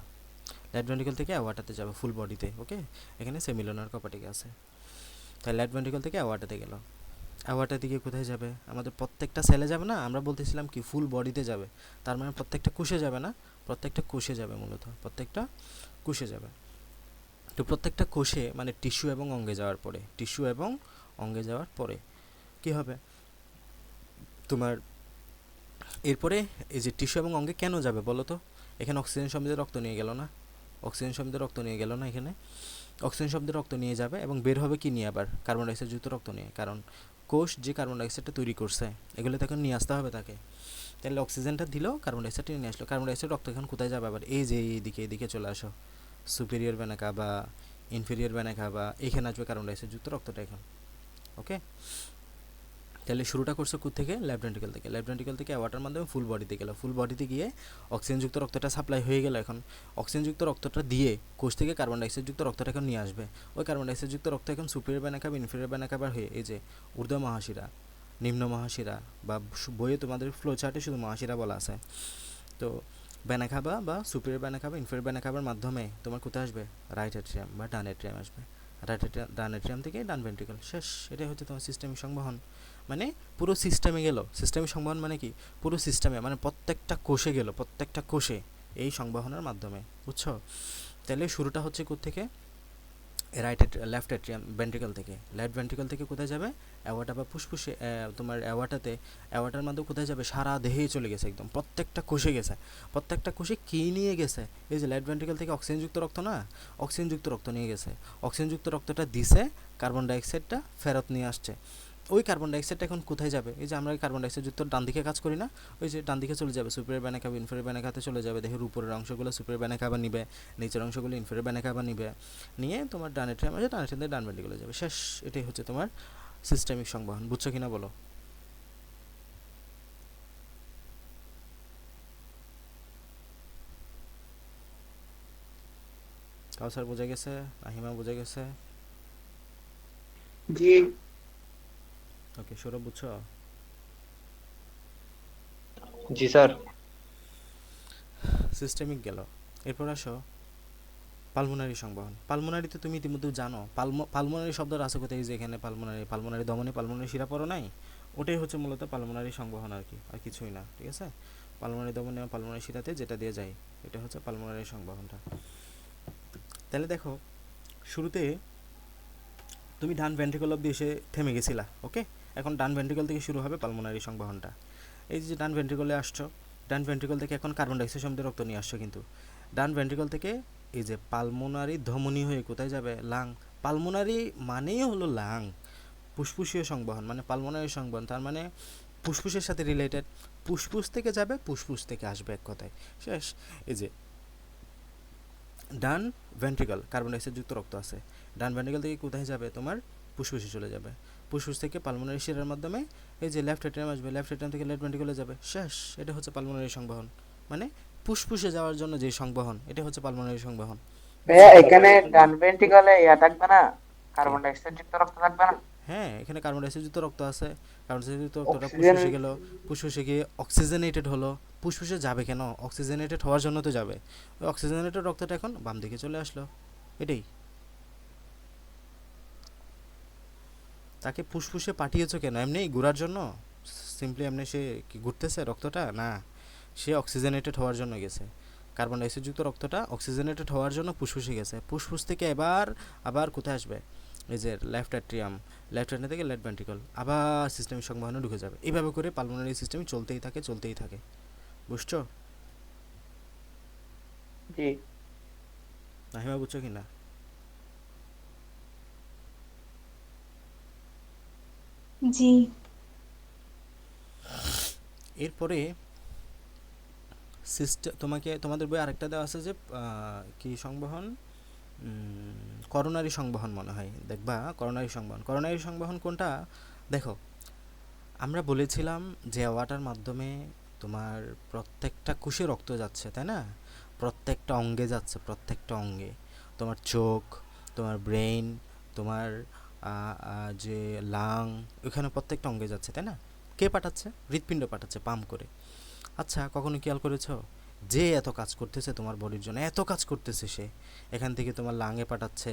লেফট ভেন্ট্রিকল থেকে অ্যাওয়াটাতে যাবে ফুল বডিতে। ওকে, এখানে সেমিলোনার কপাটিকা আছে। তাই লেফট ভেন্ট্রিকল থেকে অ্যাওয়াটাতে গেল। অ্যাওয়াটা দিকে কোথায় যাবে? আমাদের প্রত্যেকটা সেলে যাবে না, আমরা বলতেছিলাম কি ফুল বডিতে যাবে, তার মানে প্রত্যেকটা কোষে যাবে না, প্রত্যেকটা কোষে যাবে, মূলত প্রত্যেকটা কোষে যাবে। তো প্রত্যেকটা কোষে মানে টিস্যু এবং অঙ্গে যাওয়ার পরে কি হবে তোমার? এরপরে এই যে টিস্যু এবং অঙ্গে কেন যাবে বলো তো? এখানে অক্সিজেন সমৃদ্ধ রক্ত নিয়ে গেল না, এখানে অক্সিজেন শব্দে রক্ত নিয়ে যাবে এবং বের হবে কি নিয়ে? আবার কার্বন ডাইঅক্সাইড যুক্ত রক্ত নিয়ে, কারণ কোষ যে কার্বন ডাইঅক্সাইডটা তৈরি করছে এগুলো তখন নিয়ে আসতে হবে তাকে। তাহলে অক্সিজেনটা দিল, কার্বন ডাইঅক্সাইডটা নিয়ে আসলো। কার্বন ডাইঅক্সাইড রক্ত এখন কোথায় যাবে? আবার এই যে এইদিকে চলে আসো, superior vena cava, inferior vena CAVA, এখানে আসবে কার্বন ডাইঅক্সাইড যুক্ত রক্তটা এখন। ওকে, তাহলে শুরুটা করছে থেকে লেফট ভেন্ট্রিকল থেকে অ্যাওয়াটার মাধ্যমে ফুল বডিতে গেল। ফুল বডিতে গিয়ে অক্সিজেনযুক্ত রক্তটা সাপ্লাই হয়ে গেল। এখন অক্সিজেনযুক্ত রক্তটা দিয়ে কোষ থেকে কার্বন ডাইঅক্সাইডযুক্ত রক্তটা এখন নিয়ে আসবে। ওই কার্বন ডাইঅক্সাইডযুক্ত রক্ত এখন superior vena cava, inferior vena CAVA হয়ে এই যে ঊর্ধ্ব মহাশিরা, নিম্ন মহাশিরা, বা বইয়ে তোমাদের ফ্লো চার্টে শুধু মহাশিরা বলা আছে। তো ভেনা কাভা বা superior vena cava, inferior vena কাভার মাধ্যমে তোমার কোথায় আসবে? রাইট এট্রিয়াম বা ডান এট্রিয়াম আসবে। ডান এট্রিয়াম থেকে ডান ভেন্ট্রিকল। শেষ, এটাই হচ্ছে তোমার সিস্টেমিক সংবহন। মানে পুরো সিস্টেমে গেল। সিস্টেমিক সংবহন মানে কি? পুরো সিস্টেমে, মানে প্রত্যেকটা কোষে গেল, প্রত্যেকটা কোষে এই সংবহনের মাধ্যমে। বুঝছো? তাহলে শুরুটা হচ্ছে কোত্থেকে? লেফট এট্রিয়াম ভেন্ট্রিকল থেকে। লেফট ভেন্ট্রিকল থেকে কোথায় যাবে? অ্যাওয়াটা বা ফুসফুসে, তোমার অ্যাওয়াটার মাধ্যমে কোথায় যাবে? সারা দেহেই চলে গেছে, একদম প্রত্যেকটা কোষে গেছে। প্রত্যেকটা কোষে কী নিয়ে গেছে? এই যে লেফট ভেন্ট্রিকল থেকে অক্সিজেনযুক্ত রক্ত না, অক্সিজেনযুক্ত রক্ত নিয়ে গেছে। অক্সিজেনযুক্ত রক্তটা দিছে, কার্বন ডাইঅক্সাইডটা ফেরত নিয়ে আসছে। ওই কার্বন ডাইঅক্সাইডটা এখন কোথায় যাবে? এই যে আমরা কার্বন ডাইঅক্সাইড যুক্ত ডান দিকে কাজ করি না, ওই যে ডান দিকে চলে যাবে, superior vena cava, inferior vena কাভাতে চলে যাবে। দেহের উপরের অংশগুলো সুপিরিয়র ভেনা কাভা নিবে, নিচের অংশগুলো ইনফেরিয়র ভেনা কাভা নিবে, নিয়ে তোমার ডান এট্রিয়াম আসে, ডান এট্রিয়াম থেকে ডান ভেন্ট্রিকলে যাবে। শেষ, এটাই হচ্ছে তোমার সিস্টেমিক সংবহন। বুঝছো কিনা বলো? কাউসার বোঝা গেছে? আহিমা বোঝা গেছে? জি। ওকে, সৌরভ বুঝছো? জি স্যার। সিস্টেমিক গেল। এরপর আসো পালমোনারি সংবহন। পালমোনারিতে তুমি ইতিমধ্যে জানো, পালমোনারি শব্দটা আছে কোথায়? যে এখানে পালমোনারি ধমনী, পালমোনারি শিরা পড়ো নাই? ওটাই হচ্ছে মূলত পালমোনারি সংবহন আর কি, আর কিছুই না। ঠিক আছে, পালমোনারি ধমনী এবং পালমোনারি শিরাতে যেটা দিয়ে যায় এটা হচ্ছে পালমোনারি সংবহনটা। তাহলে দেখো, শুরুতে তুমি ডান ভেন্ট্রিকল অব্দি এসে থেমে গেছিলা। ওকে, এখন ডান ভেন্ট্রিকল থেকে শুরু হবে পালমোনারি সংবহনটা। এই যে ডান ভেন্ট্রিকলে আসছো, ডান ভেন্ট্রিকল থেকে এখন কার্বন ডাইঅক্সাইড সমৃদ্ধ রক্ত নিয়ে আসছো, কিন্তু ডান ভেন্ট্রিকল থেকে এই যে পালমোনারি ধমনী হয়ে কোথায় যাবে? লাং। পালমোনারি মানেই হলো লাং, ফুসফুসীয় সংবহন মানে পালমোনারি সংবহন, তার মানে ফুসফুসের সাথে রিলেটেড। ফুসফুস থেকে যাবে, ফুসফুস থেকে আসবে, এক কথায়। শেষ। এই যে ডান ভেন্ট্রিকল, কার্বন ডাইঅক্সাইড যুক্ত রক্ত আছে, ডান ভেন্ট্রিকল থেকে কোথায় যাবে? তোমার ফুসফুসে চলে যাবে। ফুসফুস থেকে পালমোনারি শিরার মাধ্যমে এই যে লেফট এট্রিয়াম আসবে, লেফট এট্রিয়াম থেকে লেফট ভেন্ট্রিকলে যাবে। শেষ, এটা হচ্ছে পালমোনারি সংবহন। মানে ফুসফুসে যাওয়ার জন্য যে সংবহন, এটা হচ্ছে পালমোনারি সংবহন। ভাইয়া এখানে ডান ভেন্ট্রিকলে ইয়া থাকবে না, কি? কার্বন ডাই অক্সাইড যুক্ত রক্ত থাকবে না? হ্যাঁ, এখানে কার্বন ডাই অক্সাইড যুক্ত রক্ত আছে। কার্বন ডাই অক্সাইড যুক্ত রক্তটা অক্সিজেন। ফুসফুসে গেল, ফুসফুসে গিয়ে অক্সিজেনেটেড হলো। ফুসফুসে যাবে কেন? অক্সিজেনেটেড হওয়ার জন্য তো যাবে। ওই অক্সিজেনেটেড রক্তটা এখন বাম দিকে চলে আসলো, এটাই। তাকে ফুসফুসে পাঠিয়েছো কেন? এমনি ঘোরার জন্য? সিম্পলি এমনি সে কি ঘুরতেছে রক্তটা? না, সে অক্সিজেনেটেড হওয়ার জন্য গেছে। কার্বন ডাই অক্সাইড যুক্ত রক্তটা অক্সিজেনেটেড হওয়ার জন্য ফুসফুসে গেছে। ফুসফুস থেকে এবার আবার কোথায় আসবে? এই যে লেফট অ্যাট্রিয়াম, লেফট অ্যাট্রিয়াম থেকে লেফট ভেন্ট্রিকল, আবার সিস্টেমিক সংবহনে ঢুকে যাবে। এইভাবে করে পালমোনারি সিস্টেম চলতেই থাকে, চলতেই থাকে। বুঝছো? জি। নাহিমা, বুঝছো কি না? জি। এরপরে সিস্টেম, তোমাদের বই আরেকটা দেওয়া আছে যে কি সংবহন, করোনারি সংবহন মনে হয়, দেখবা করোনারি সংবহন। করোনারি সংবহন কোনটা? দেখো, আমরা বলেছিলাম যে ওয়াটার মাধ্যমে তোমার প্রত্যেকটা কোষে রক্ত যাচ্ছে, তাই না? প্রত্যেকটা অঙ্গে যাচ্ছে, প্রত্যেকটা অঙ্গে। তোমার চোখ, তোমার ব্রেন, তোমার যে লাং, ওখানে প্রত্যেকটা অঙ্গে যাচ্ছে, তাই না? কে পাঠাচ্ছে? হৃৎপিণ্ড পাঠাচ্ছে পাম্প করে। আচ্ছা, কখনো খেয়াল করেছো যে এত কাজ করতেছে তোমার বডির জন্য, এত কাজ করতেছে সে, এখান থেকে তোমার লাংয়ে পাঠাচ্ছে,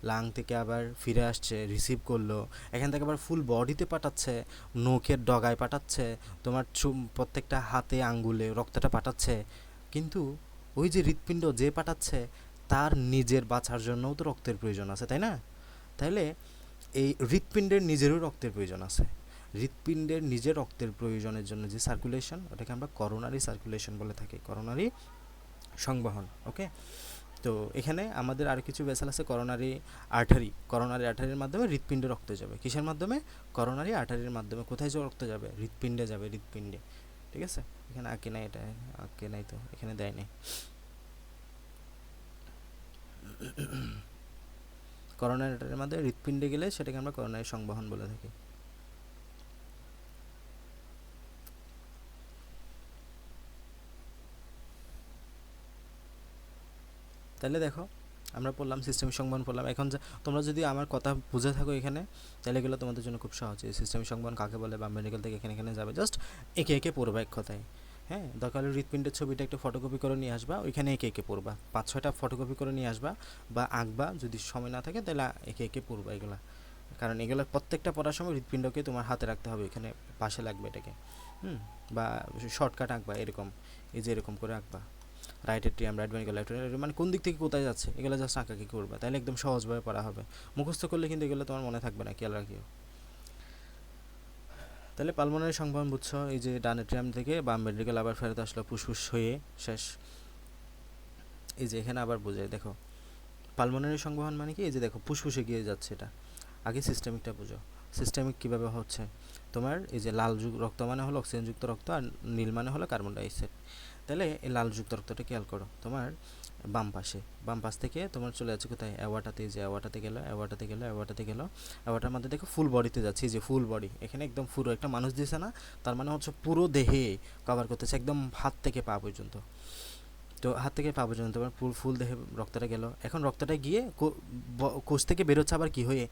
লাং থেকে আবার ফিরে আসছে, রিসিভ করলো, এখান থেকে আবার ফুল বডিতে পাঠাচ্ছে, নখের ডগায় পাঠাচ্ছে, তোমার প্রত্যেকটা হাতে আঙ্গুলে রক্তটা পাঠাচ্ছে। কিন্তু ওই যে হৃৎপিণ্ড যে পাঠাচ্ছে, তার নিজের বাঁচার জন্যও তো রক্তের প্রয়োজন আছে, তাই না? তাইলে এই হৃৎপিণ্ডের নিজেরও রক্তের প্রয়োজন আছে। হৃৎপিণ্ডের নিজের রক্তের প্রয়োজনের জন্য যে সার্কুলেশন, ওটাকে আমরা করোনারি সার্কুলেশন বলে থাকি, করোনারি সংবহন। ওকে, তো এখানে আমাদের আর কিছু ভেসেল আছে, করোনারি আর্টারি। করোনারি আর্টারির মাধ্যমে হৃৎপিণ্ডে রক্ত যাবে। কিসের মাধ্যমে? করোনারি আর্টারির মাধ্যমে। কোথায় রক্ত যাবে? হৃৎপিণ্ডে যাবে, হৃৎপিণ্ডে। ঠিক আছে, এখানে আঁকে নাই, এটা আঁকে নাই তো, এখানে দেয় নাই। করোনারি আর্টারির মাধ্যমে হৃৎপিণ্ডে গেলে সেটাকে আমরা করোনারি সংবহন বলে থাকি। তাহলে দেখো, আমরা পড়লাম সিস্টেমিক সংবহন পড়লাম। এখন তোমরা যদি আমার কথা বুঝে থাকো এখানে, তাহলে এগুলো তোমাদের জন্য খুব সহজ। এই সিস্টেমিক সংবহন কাকে বলে, বা মেডিকেল থেকে এখানে এখানে যাবে, জাস্ট একে একে পড়বা এক কথায়। হ্যাঁ, দরকার হলে হৃৎপিণ্ডের ছবিটা একটু ফটোকপি করে নিয়ে আসবা, ওইখানে একে একে পড়বা, 5-6টা ফটোকপি করে নিয়ে আসবা বা আঁকবা, যদি সময় না থাকে তাহলে একে একে পড়বা এগুলা। কারণ এগুলো প্রত্যেকটা পড়ার সময় হৃৎপিণ্ডকে তোমার হাতে রাখতে হবে, এখানে পাশে লাগবে এটাকে। বা শর্টকাট আঁকবা এরকম, এই যে এরকম করে আঁকবা, right atrium, right ventricle, right ventricle, মানে কোন দিক থেকে কোথায় যাচ্ছে এগুলো জাস্ট আঁকাকি করবে, তাহলে একদম সহজভাবে পড়া হবে। মুখস্থ করলে কিন্তু এগুলো তোমার মনে থাকবে না, খেয়াল রাখিও। তাহলে পালমোনারি সংবহন বুঝছো, এই যে ডান এট্রিয়াম থেকে বাম ভেন্ট্রিকল আবার ফেরত আসলো, ফুসফুস হয়ে শেষ। এই যে এখানে আবার বোঝায়, দেখো পালমোনারি সংবহন মানে কি, এই যে দেখো ফুসফুসে গিয়ে যাচ্ছে এটা। আগে সিস্টেমিকটা বুঝো, সিস্টেমিক কীভাবে হচ্ছে। তোমার এই যে লাল রক্ত মানে হলো অক্সিজেনযুক্ত রক্ত, আর নীল মানে হলো কার্বন ডাইঅক্সাইড। তাহলে এই লালযুক্ত রক্তটা খেয়াল করো, তোমার বাম পাশে, বাম পাশ থেকে তোমার চলে যাচ্ছে কোথায়? অ্যাওয়াটাতে। যে অ্যাওয়াটাতে গেলো, অ্যাওয়াটাতে গেলো, অ্যাওয়াটাতে গেলো, অ্যাওয়াটার মধ্যে দেখো ফুল বডিতে যাচ্ছে, এই যে ফুল বডি, এখানে একদম পুরো একটা মানুষ দিয়েছে না, তার মানে হচ্ছে পুরো দেহে কভার করতেছে, একদম হাত থেকে পা পর্যন্ত। তো হাত থেকে পা পর্যন্ত তোমার ফুল দেহে রক্তটা গেল। এখন রক্তটা গিয়ে কোষ থেকে বেরোচ্ছে আবার কি হয়ে?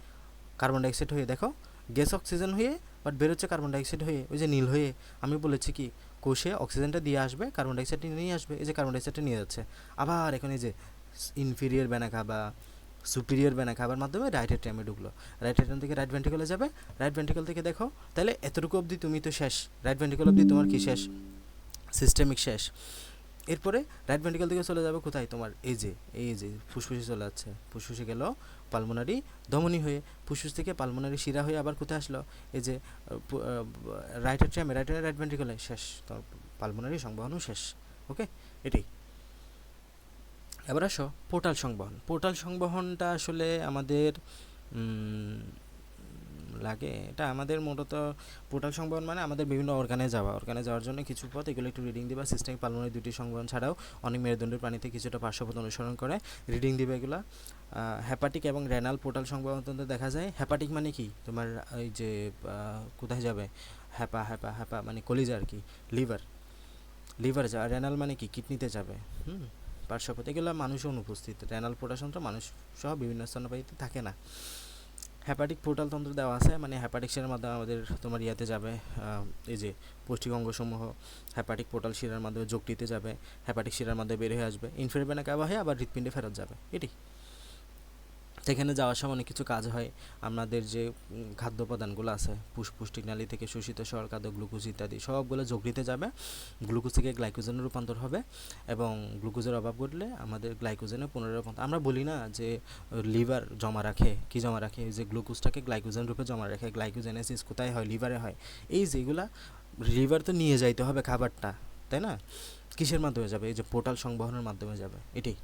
কার্বন ডাইঅক্সাইড হয়ে। দেখো, গ্যাস অক্সিজেন হয়ে, বাট বেরোচ্ছে কার্বন ডাইঅক্সাইড হয়ে, ওই যে নীল হয়ে। আমি বলেছি কি, কোষে অক্সিজেনটা দিয়ে আসবে, কার্বন ডাইঅক্সাইডটা নিয়ে আসবে, এই যে কার্বন ডাইঅক্সাইডটা নিয়ে যাচ্ছে। আবার এখানে যে ইনফিরিয়র ভেনা বা সুপিরিয়র ভেনা খাবার মাধ্যমে রাইট এট্রিয়ামে ঢুকলো, রাইট এট্রিয়াম থেকে রাইট ভেন্ট্রিকলে যাবে, রাইট ভেন্ট্রিকল থেকে দেখো, তাহলে এতটুকু অবধি তুমি তো শেষ, রাইট ভেন্ট্রিকল অবধি তোমার কি শেষ? সিস্টেমিক শেষ। এরপরে রাইট ভেন্ট্রিকল থেকে চলে যাবে কোথায়? তোমার এই যে ফুসফুসে চলে যাচ্ছে, ফুসফুসে গেল পালমোনারি ধমনী হয়ে, ফুসফুস থেকে পালমোনারি শিরা হয়ে আবার কোথায় আসলো? এই যে রাইট এট্রিয়ামে, রাইট ভেন্ট্রিকলে, শেষ তো, পালমোনারি সংবহনও শেষ। ওকে, এটাই। এবার আসো পোর্টাল সংবহন। পোর্টাল সংবহনটা আসলে আমাদের লাগে, এটা আমাদের মূলত পোর্টাল সংবহন মানে আমাদের বিভিন্ন অর্গানে যাওয়ার জন্য কিছু পথ, এগুলো একটু রিডিং দিবা। সিস্টেমিক পালমোনারি দুটি সংবহন ছাড়াও অনেক মেরুদণ্ডের প্রাণীতে কিছুটা পার্শ্বপথ অনুসরণ করে, রিডিং দিবে এগুলা। হেপাটিক এবং রেনাল পোর্টাল সংবহন দেখা যায়। হেপাটিক মানে কি, তোমার এই যে কোথায় যাবে? হ্যাপা মানে কলিজা আর কি, লিভার। লিভারে যাবে, রেনাল মানে কি কিডনিতে যাবে। পার্শ্বপথ এগুলো মানুষও অনুপস্থিত, রেনাল পোর্টাসনটা মানুষ সহ বিভিন্ন স্তন্যপায়ীতে থাকে না। হ্যাপাটিক পোর্টাল তন্ত্র দেওয়া আছে, মানে হ্যাপাটিক্সের মাধ্যমে আমাদের তোমার ইয়াতে যাবে, এই যে পৌষ্টিক অঙ্গসমূহ হ্যাপাটিক পোর্টাল শিরার মাধ্যমে যকৃতে যাবে, হ্যাপাটিক শিরার মাধ্যমে বের হয়ে আসবে, ইনফেরিট ভেনা কাভা হয়ে আবার হৃৎপিণ্ডে ফেরত যাবে। এটি সেখানে যাওয়ার সময় অনেক কিছু কাজ হয়। আমাদের যে খাদ্য উপাদানগুলো আছে পুষ্টিক নালী থেকে শোষিত সরল খাদ্য, গ্লুকোজ ইত্যাদি সবগুলো যকৃতে যাবে, গ্লুকোজ থেকে গ্লাইকোজেনে রূপান্তর হবে, এবং গ্লুকোজের অভাব ঘটলে আমাদের গ্লাইকোজেনে পুনরুত্পাদন। আমরা বলি না যে লিভার জমা রাখে, কি জমা রাখে, যে গ্লুকোজটাকে গ্লাইকোজেন রূপে জমা রাখে, গ্লাইকোজেনেসিস কোথায় হয়, লিভারে হয়। এই যেগুলা লিভার তো নিয়ে যাইতে হবে খাবারটা, তাই না? কিসের মাধ্যমে যাবে? এই যে পোর্টাল সংবহনের মাধ্যমে যাবে। এটাই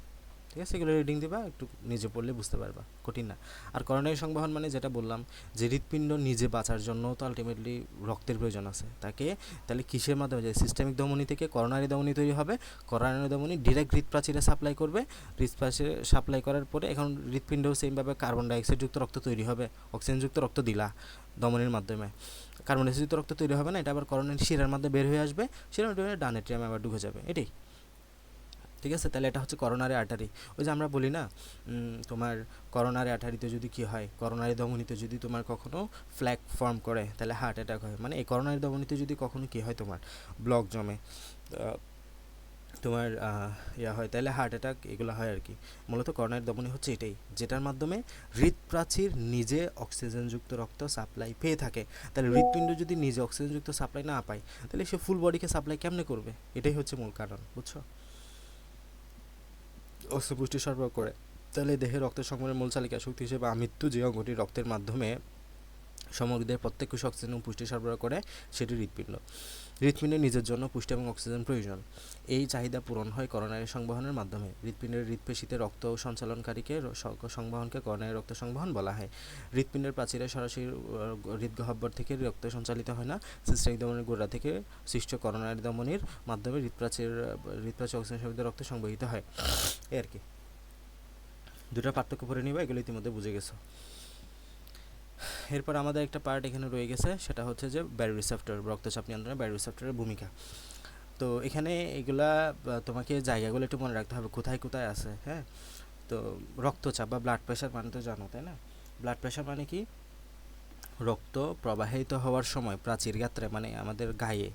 ঠিক আছে, এগুলো রিডিং দিবা, একটু নিজে পড়লে বুঝতে পারবা, কঠিন না। আর করোনারি সংবহন মানে যেটা বললাম যে হৃৎপিণ্ড নিজে বাঁচার জন্য তো আলটিমেটলি রক্তের প্রয়োজন আছে তাকে, তাহলে কিসের মাধ্যমে যায়? সিস্টেমিক ধমনী থেকে করোনারি ধমনী তৈরি হবে, করোনারি ধমনী ডিরেক্ট হৃৎপ্রাচীরে সাপ্লাই করবে, হৃৎপ্রাচীরে সাপ্লাই করার পরে এখন হৃৎপিণ্ডও সেমভাবে কার্বন ডাইঅক্সাইডযুক্ত রক্ত তৈরি হবে, অক্সিজেনযুক্ত রক্ত দিলা ধমনীর মাধ্যমে, কার্বন ডাইঅক্সাইডযুক্ত রক্ত তৈরি হবে না, এটা আবার করোনারি শিরার মাধ্যমে বের হয়ে আসবে, শিরার মাধ্যমে ডান এট্রিয়ামে আবার ঢুকে যাবে। এটাই ঠিক আছে। তাহলে এটা হচ্ছে করোনারি আর্টারি। ওই যে আমরা বলি না তোমার করোনারি আর্টারিতে যদি কি হয়, করোনারি ধমনীতে যদি তোমার কখনো ফ্ল্যাগ ফর্ম করে তাহলে হার্ট অ্যাটাক হয়। মানে এই করোনারি ধমনীতে যদি কখনো কি হয়, তোমার ব্লক জমে, তোমার ইয়া হয়, তাহলে হার্ট অ্যাটাক এগুলো হয় আর কি। মূলত করোনারি ধমনী হচ্ছে এটাই, যেটার মাধ্যমে হৃৎপ্রাচীর নিজে অক্সিজেনযুক্ত রক্ত সাপ্লাই পেয়ে থাকে। তাহলে হৃৎপিণ্ড যদি নিজে অক্সিজেনযুক্ত সাপ্লাই না পায় তাহলে সে ফুল বডিকে সাপ্লাই কেমনে করবে? এটাই হচ্ছে মূল কারণ, বুঝছো? অস্ত্রপুষ্টি সরবরাহ করে। তাহলে দেহে রক্ত সংবহনের মূল চালিকা শক্তি হিসেবে আমৃত্যু যে অঙ্গটি রক্তের মাধ্যমে সমগ্র দেহের প্রত্যেক কোষে অক্সিজেন এবং পুষ্টি সরবরাহ করে সেটি হৃৎপিণ্ড। হৃৎপিণ্ডের নিজের জন্য পুষ্টি এবং অক্সিজেন প্রয়োজন। এই চাহিদা পূরণ হয় করোনারি সংবহনের মাধ্যমে। হৃৎপিণ্ডের হৃৎপেশিতে রক্ত সঞ্চালনকারীকে সংবহনকে করোনারি রক্ত সংবহন বলা হয়। হৃৎপিণ্ডের প্রাচীরে সরাসরি হৃদগহ্বর থেকে রক্ত সঞ্চালিত হয় না, সিস্টেমিক ধমনীর গোড়া থেকে সৃষ্ট করোনারি ধমনীর মাধ্যমে হৃৎপ্রাচীর অক্সিজেন সমৃদ্ধ রক্ত সংবহিত হয়। এই আর কি, দুটো পার্থক্য পড়ে নিবা, এগুলো ইতিমধ্যে বুঝে গেছো। এরপর আমাদের একটা পার্ট এখানে রয়ে গেছে, সেটা হচ্ছে যে ব্যারোরিসেপ্টর, রক্তচাপ নিয়ন্ত্রণে ব্যারোরিসেপ্টরের ভূমিকা। তো এখানে এগুলা তোমাকে জায়গাগুলো একটু মনে রাখতে হবে কোথায় কোথায় আছে। হ্যাঁ, তো রক্তচাপ বা ব্লাড প্রেশার মানে তো জানো, তাই না? ব্লাড প্রেশার মানে কি? রক্ত প্রবাহিত হওয়ার সময় প্রাচীর গাত্রে, মানে আমাদের গায়ে,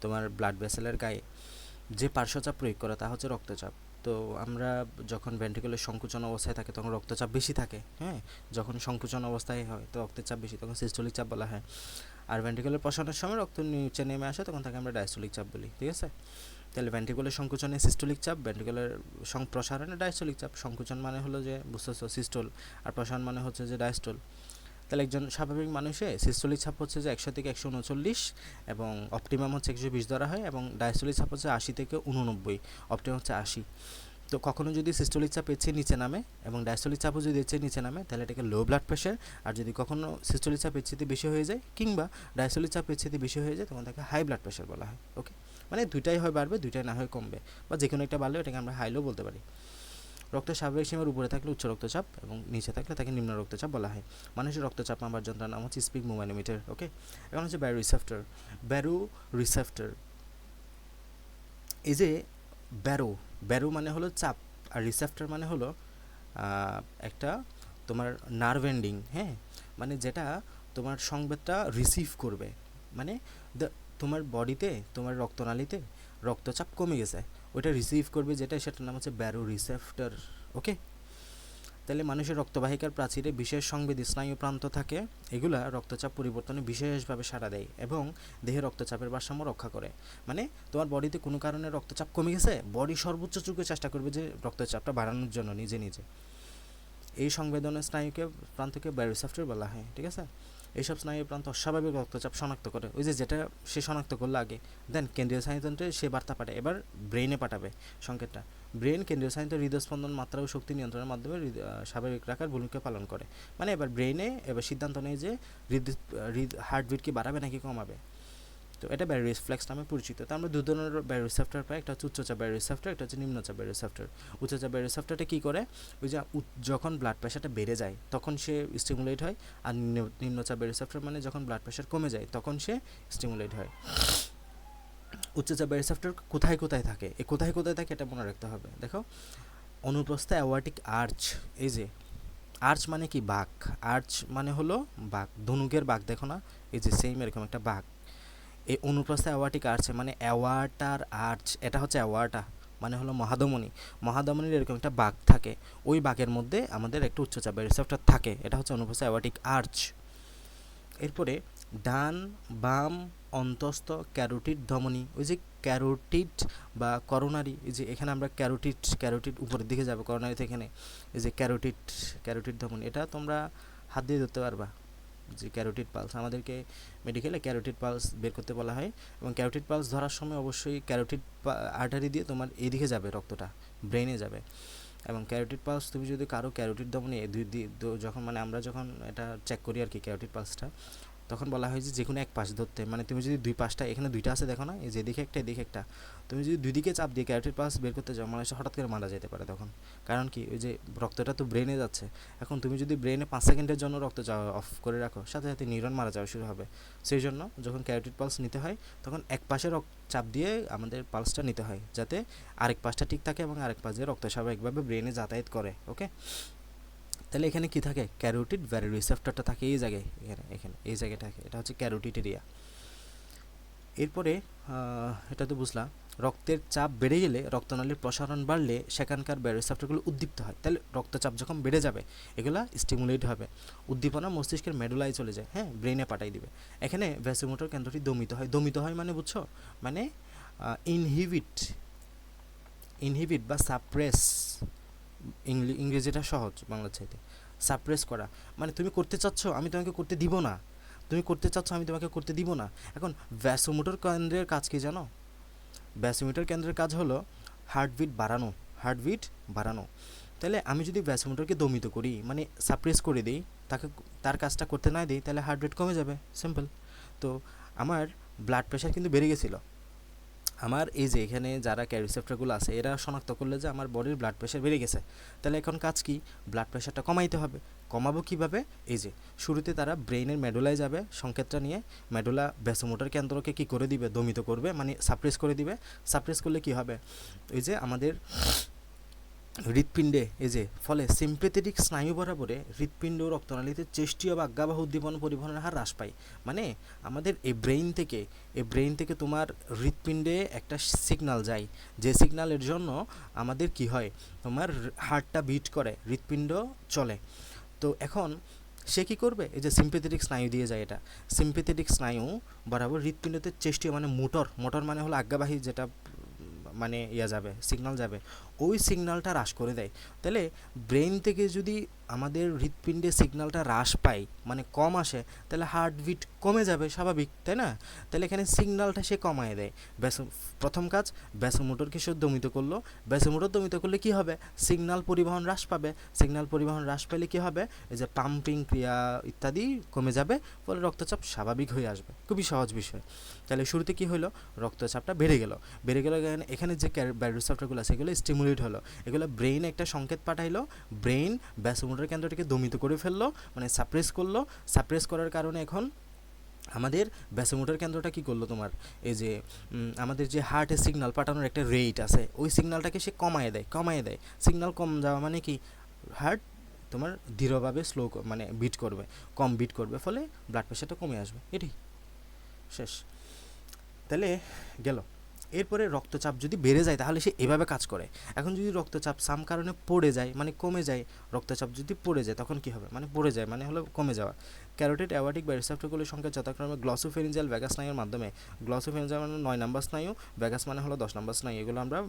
তোমার ব্লাড ভেসেলের গায়ে যে পার্শ্বচাপ প্রয়োগ করে তা হচ্ছে রক্তচাপ। তো আমরা যখন ভেন্ট্রিকুলার সংকুচন অবস্থায় থাকে তখন রক্তচাপ বেশি থাকে। হ্যাঁ, যখন সংকুচন অবস্থায় হয় তো রক্তের চাপ বেশি, তখন সিস্টোলিক চাপ বলা হয়। আর ভেন্ট্রিকুলার প্রসারণের সময় রক্ত নিচে নেমে আসে, তখন তাকে আমরা ডায়াস্টোলিক চাপ বলি। ঠিক আছে, তাহলে ভেন্ট্রিকুলার সংকুচনে সিস্টোলিক চাপ, ভেন্ট্রিকুলার প্রসারণে ডায়াস্টোলিক চাপ। সংকুচন মানে হলো যে বুঝতেছো সিস্টোল, আর প্রসারণ মানে হচ্ছে যে ডায়াস্টোল। তাহলে একজন স্বাভাবিক মানুষে সিস্টোলিক চাপ হচ্ছে যে 100 থেকে 139 এবং অপটিমাম হচ্ছে 120 ধরা হয়, এবং ডায়াস্টোলিক চাপ হচ্ছে 80 থেকে 89, অপটিমাম হচ্ছে 80। তো কখনো যদি সিস্টোলিক চাপ এর চেয়ে নিচে নামে এবং ডায়াস্টোলিক চাপও যদি এর চেয়ে নিচে নামে তাহলে এটাকে লো ব্লাড প্রেশার। আর যদি কখনো সিস্টোলিক চাপ এর চেয়ে বেশি হয়ে যায় কিংবা ডায়াস্টোলিক চাপ এর চেয়ে বেশি হয়ে যায় তখন তাকে হাই ব্লাড প্রেশার বলা হয়। ওকে, মানে দুইটাই হয় বাড়বে, দুইটাই না হয় কমবে, বা যে কোনো একটা বাড়লেও এটাকে আমরা হাই লো বলতে পারি। রক্তের স্বাভাবিক সীমার উপরে থাকলে উচ্চ রক্তচাপ এবং নিচে থাকলে তাকে নিম্ন রক্তচাপ বলা হয়। মানুষের রক্তচাপ মাপার যন্ত্রের নাম হচ্ছে স্পিক মোমানোমিটার। ওকে, এখন হচ্ছে ব্যারোরিসেপ্টর। ব্যারোরিসেপ্টর, এই যে ব্যারো মানে হলো চাপ, আর রিসেপ্টর মানে হলো একটা তোমার নার্ভ এন্ডিং। হ্যাঁ, মানে যেটা তোমার সংবেদটা রিসিভ করবে, মানে তোমার বডিতে, তোমার রক্তনালীতে রক্তচাপ কমে গেছে, ওইটা রিসিভ করবে যেটা, সেটার নাম হচ্ছে ব্যারোরিসেপ্টর। ওকে, তাহলে মানুষের রক্তবাহিকার প্রাচীরে বিশেষ সংবেদী স্নায়ু প্রান্ত থাকে, এগুলা রক্তচাপ পরিবর্তনে বিশেষভাবে সাড়া দেয় এবং দেহে রক্তচাপের ভারসাম্য রক্ষা করে। মানে তোমার বডিতে কোনো কারণে রক্তচাপ কমে গেছে, বডি সর্বোচ্চ চুকে চেষ্টা করবে যে রক্তচাপটা বাড়ানোর জন্য নিজে নিজে। এই সংবেদনের স্নায়ুকে প্রান্তকে ব্যারোরিসেপ্টর বলা হয়। ঠিক আছে, এইসব স্নায়ু প্রান্ত অস্বাভাবিক রক্তচাপ শনাক্ত করে, ওই যে যেটা সে শনাক্ত করলে আগে, দেন কেন্দ্রীয় স্নায়ুতন্ত্রে সে বার্তা পাঠায়, এবার ব্রেইনে পাঠাবে সংকেতটা। ব্রেন কেন্দ্রীয় স্নায়ুতন্ত্রে হৃদস্পন্দন মাত্রা ও শক্তি নিয়ন্ত্রণের মাধ্যমে স্বাভাবিক রাখার ভূমিকা পালন করে। মানে এবার ব্রেইনে এবার সিদ্ধান্ত নেয় যে হার্টবিট কি বাড়াবে নাকি কমাবে। তো এটা ব্যারোরিফ্লেক্স নামে পরিচিত। তো আমরা দু ধরনের ব্যারোরিসেপ্টর পাই, একটা হচ্ছে উচ্চচাপ ব্যারোরিসেপ্টর, একটা হচ্ছে নিম্নচাপ ব্যারোরিসেপ্টর। উচ্চচাপ ব্যারোরিসেপ্টরটা কী করে, ওই যে যখন ব্লাড প্রেশারটা বেড়ে যায় তখন সে স্টিমুলেট হয়, আর নিম্নচাপ ব্যারোরিসেপ্টর মানে যখন ব্লাড প্রেশার কমে যায় তখন সে স্টিমুলেট হয়। উচ্চচাপের রিসেপ্টর কোথায় কোথায় থাকে, এই কোথায় কোথায় থাকে এটা মনে রাখতে হবে। দেখো অনুপ্রস্থ অ্যাওয়ার্টিক আর্চ, এই যে আর্চ মানে কি বাঁক, আর্চ মানে হলো বাঁক, ধনুকের বাঁক দেখো না, এই যে সেম এরকম একটা বাঁক। এই অনুপ্রস্থ অ্যাওয়ার্টিক আর্চ মানে অ্যাওয়ার্টার আর্চ, এটা হচ্ছে অ্যাওয়ার্টা মানে হলো মহাধমনী, মহাধমনীর এরকম একটা বাঁক থাকে, ওই বাঁকের মধ্যে আমাদের একটা উচ্চচাপের রিসেপ্টর থাকে, এটা হচ্ছে অনুপ্রস্থ অ্যাওয়ার্টিক আর্চ। এরপরে ডান বাম অন্তস্থ ক্যারোটিড ধমনী, ওই যে ক্যারোটিড বা করোনারি, এই যে এখানে আমরা ক্যারোটিড উপরের দিকে যাবে করোনারি থেকে এখানে, এই যে ক্যারোটিড ধমনী, এটা তোমরা হাত দিয়ে ধরতে পারবা যে ক্যারোটিড পালস, আমাদেরকে মেডিকেলে ক্যারোটিড পালস বের করতে বলা হয়, এবং ক্যারোটিড পালস ধরার সময় অবশ্যই ক্যারোটিড আর্টারি দিয়ে তোমার এইদিকে যাবে, রক্তটা ব্রেনে যাবে। এবং ক্যারোটিড পালস তুমি যদি কারো ক্যারোটিড ধমনী যখন মানে আমরা যখন এটা চেক করি আর কি ক্যারোটিড পালসটা, তখন বলা হয় যে কোনো এক পাশ ধরতে, মানে তুমি যদি দুই পাশটা, এখানে দুইটা আছে দেখো না, এই যে এদিকে একটা এদিকে একটা, তুমি যদি দুই দিকে চাপ দিয়ে ক্যারোটিড পালস বের করতে যাও, মানুষ হঠাৎ করে মারা যেতে পারে তখন। কারণ কি, ওই যে রক্তটা তো ব্রেনে যাচ্ছে, এখন তুমি যদি ব্রেনে 5 সেকেন্ডের জন্য রক্ত যাওয়া অফ করে রাখো, সাথে সাথে নিউরন মারা যাওয়া শুরু হবে। সেই জন্য যখন ক্যারোটিড পালস নিতে হয় তখন এক পাশে চাপ দিয়ে আমাদের পালসটা নিতে হয়, যাতে আরেক পাশটা ঠিক থাকে এবং আরেক পাশে রক্ত স্বাভাবিকভাবে ব্রেনে যাতায়াত করে। ওকে, তাহলে এখানে কি থাকে, ক্যারোটিড ভ্যারিসেপ্টরটা থাকে এই জায়গায়, এখানে এই জায়গায় থাকে, এটা হচ্ছে ক্যারোটিড এরিয়া। এরপরে এটা তো বুঝলাম, রক্তের চাপ বেড়ে গেলে রক্তনালীর প্রসারণ বাড়লে সেখানকার ভ্যারিসেপ্টরগুলো উদ্দীপ্ত হয়, তাহলে রক্তচাপ যখন বেড়ে যাবে এগুলা স্টিমুলেট হবে, উদ্দীপনা মস্তিষ্কের মেডুলায় চলে যায়, হ্যাঁ ব্রেনে পাঠাই দিবে। এখানে ভ্যাসোমোটর কেন্দ্রটি দমিত হয় মানে বুঝছো, মানে ইনহিবিট বা সাপ্রেস, ইংরেজিটা সহজ বাংলার চাইতে, সাপ্রেস করা মানে তুমি করতে চাচ্ছ আমি তোমাকে করতে দিব না, তুমি করতে চাচ্ছ আমি তোমাকে করতে দিব না। এখন ভ্যাসোমোটর কেন্দ্রের কাজ কি জানো, ভ্যাসোমোটর কেন্দ্রের কাজ হলো হার্টবিট বাড়ানো। তাহলে আমি যদি ভ্যাসোমোটরকে দমিত করি মানে সাপ্রেস করে দিই, তার কাজটা করতে না দিই, তাহলে হার্ট রেট কমে যাবে, সিম্পল। তো আমার ব্লাড প্রেশার কিন্তু বেড়ে গেছিলো, আমার এই যে এখানে যারা ক্যারিসেপ্টরগুলো আছে এরা শনাক্ত করলে যে আমার বডির ব্লাড প্রেশার বেড়ে গেছে, তাহলে এখন কাজ কি, ব্লাড প্রেশারটা কমাইতে হবে। কমাবো কিভাবে, এই যে শুরুতে তারা ব্রেইনের মেডুলায় যাবে সংকেতটা নিয়ে, মেডুলা ভ্যাসোমোটর কেন্দ্রকে কি করে দিবে, দমিত করবে মানে সাপ্রেস করে দিবে। সাপ্রেস করলে কি হবে, ওই যে আমাদের হৃৎপিণ্ডে এই যে ফলে সিম্পেথেটিক স্নায়ু বরাবরে হৃৎপিণ্ড ও রক্তনালীতে চেষ্টীয় বা আজ্ঞাবাহ উদ্দীপন পরিবহনের হার হ্রাস পায়। মানে আমাদের এই ব্রেইন থেকে তোমার হৃৎপিণ্ডে একটা সিগন্যাল যায়, যে সিগন্যালের জন্য আমাদের কি হয়, তোমার হার্টটা বিট করে, হৃৎপিণ্ড চলে। তো এখন সে কী করবে, এই যে সিম্পেথেটিক স্নায়ু দিয়ে যায়, এটা সিম্পেথেটিক স্নায়ু বরাবর হৃৎপিণ্ডতে চেষ্টীয় মানে মোটর মানে হলো আজ্ঞাবাহী, যেটা মানে যাবে সিগন্যাল যাবে, ওই সিগন্যালটা হ্রাস করে দেয়। তাহলে ব্রেন থেকে যদি আমাদের হৃৎপিণ্ডে সিগন্যালটা হ্রাস পায় মানে কম আসে, তাহলে হার্টবিট কমে যাবে স্বাভাবিক, তাই না? তাহলে এখানে সিগন্যালটা সে কমায় দেয়। প্রথম কাজ ভ্যাসোমোটরকে সে দমিত করলো, ভ্যাসোমোটর দমিত করলে কি হবে, সিগন্যাল পরিবহন হ্রাস পাবে, সিগন্যাল পরিবহন হ্রাস পেলে কি হবে, এই যে পাম্পিং ক্রিয়া ইত্যাদি কমে যাবে, ফলে রক্তচাপ স্বাভাবিক হয়ে আসবে। খুবই সহজ বিষয়। তাহলে শুরুতে কি হলো, রক্তচাপটা বেড়ে গেল, এখানে যে ভ্যারিসেপ্টরগুলো আছে এগুলো স্টিমুলেট হলো, এগুলো ব্রেইন একটা সংকেত পাঠাইলো, ব্রেইন ভ্যাসোমোটর কেন্দ্রটিকে দমিত করে ফেললো মানে সাপ্রেস করলো, সাপ্রেস করার কারণে এখন আমাদের ভ্যাসোমোটর কেন্দ্রটা কি করলো, তোমার এই যে আমাদের যে হার্টের সিগন্যাল পাঠানোর একটা রেট আছে, ওই সিগন্যালটাকে সে কমায় দেয়। সিগন্যাল কম যাওয়া মানে কি, হার্ট তোমার ধীরভাবে মানে কম বিট করবে, ফলে ব্লাড প্রেশারটা কমে আসবে, এটাই শেষ। তাহলে গেল। এরপরে রক্তচাপ যদি বেড়ে যায় তাহলে সে এভাবে কাজ করে। এখন যদি রক্তচাপ সাম কারণে পড়ে যায় মানে কমে যায়, রক্তচাপ যদি পড়ে যায় তখন কি হবে, মানে পড়ে যায় মানে হলো কমে যাওয়া। ক্যারোটিড অ্যাওয়ার্টিক ভ্যারিসেপ্টরগুলির সংখ্যা যথাক্রমে গ্লসোফেরিঞ্জিয়াল ভ্যাগাস স্নায়ুর মাধ্যমে, গ্লসোফেরিঞ্জিয়াল মানে 9 নম্বর স্নায়ু, ভ্যাগাস মানে হলো 10 নম্বর স্নায়ু, এগুলো আমরা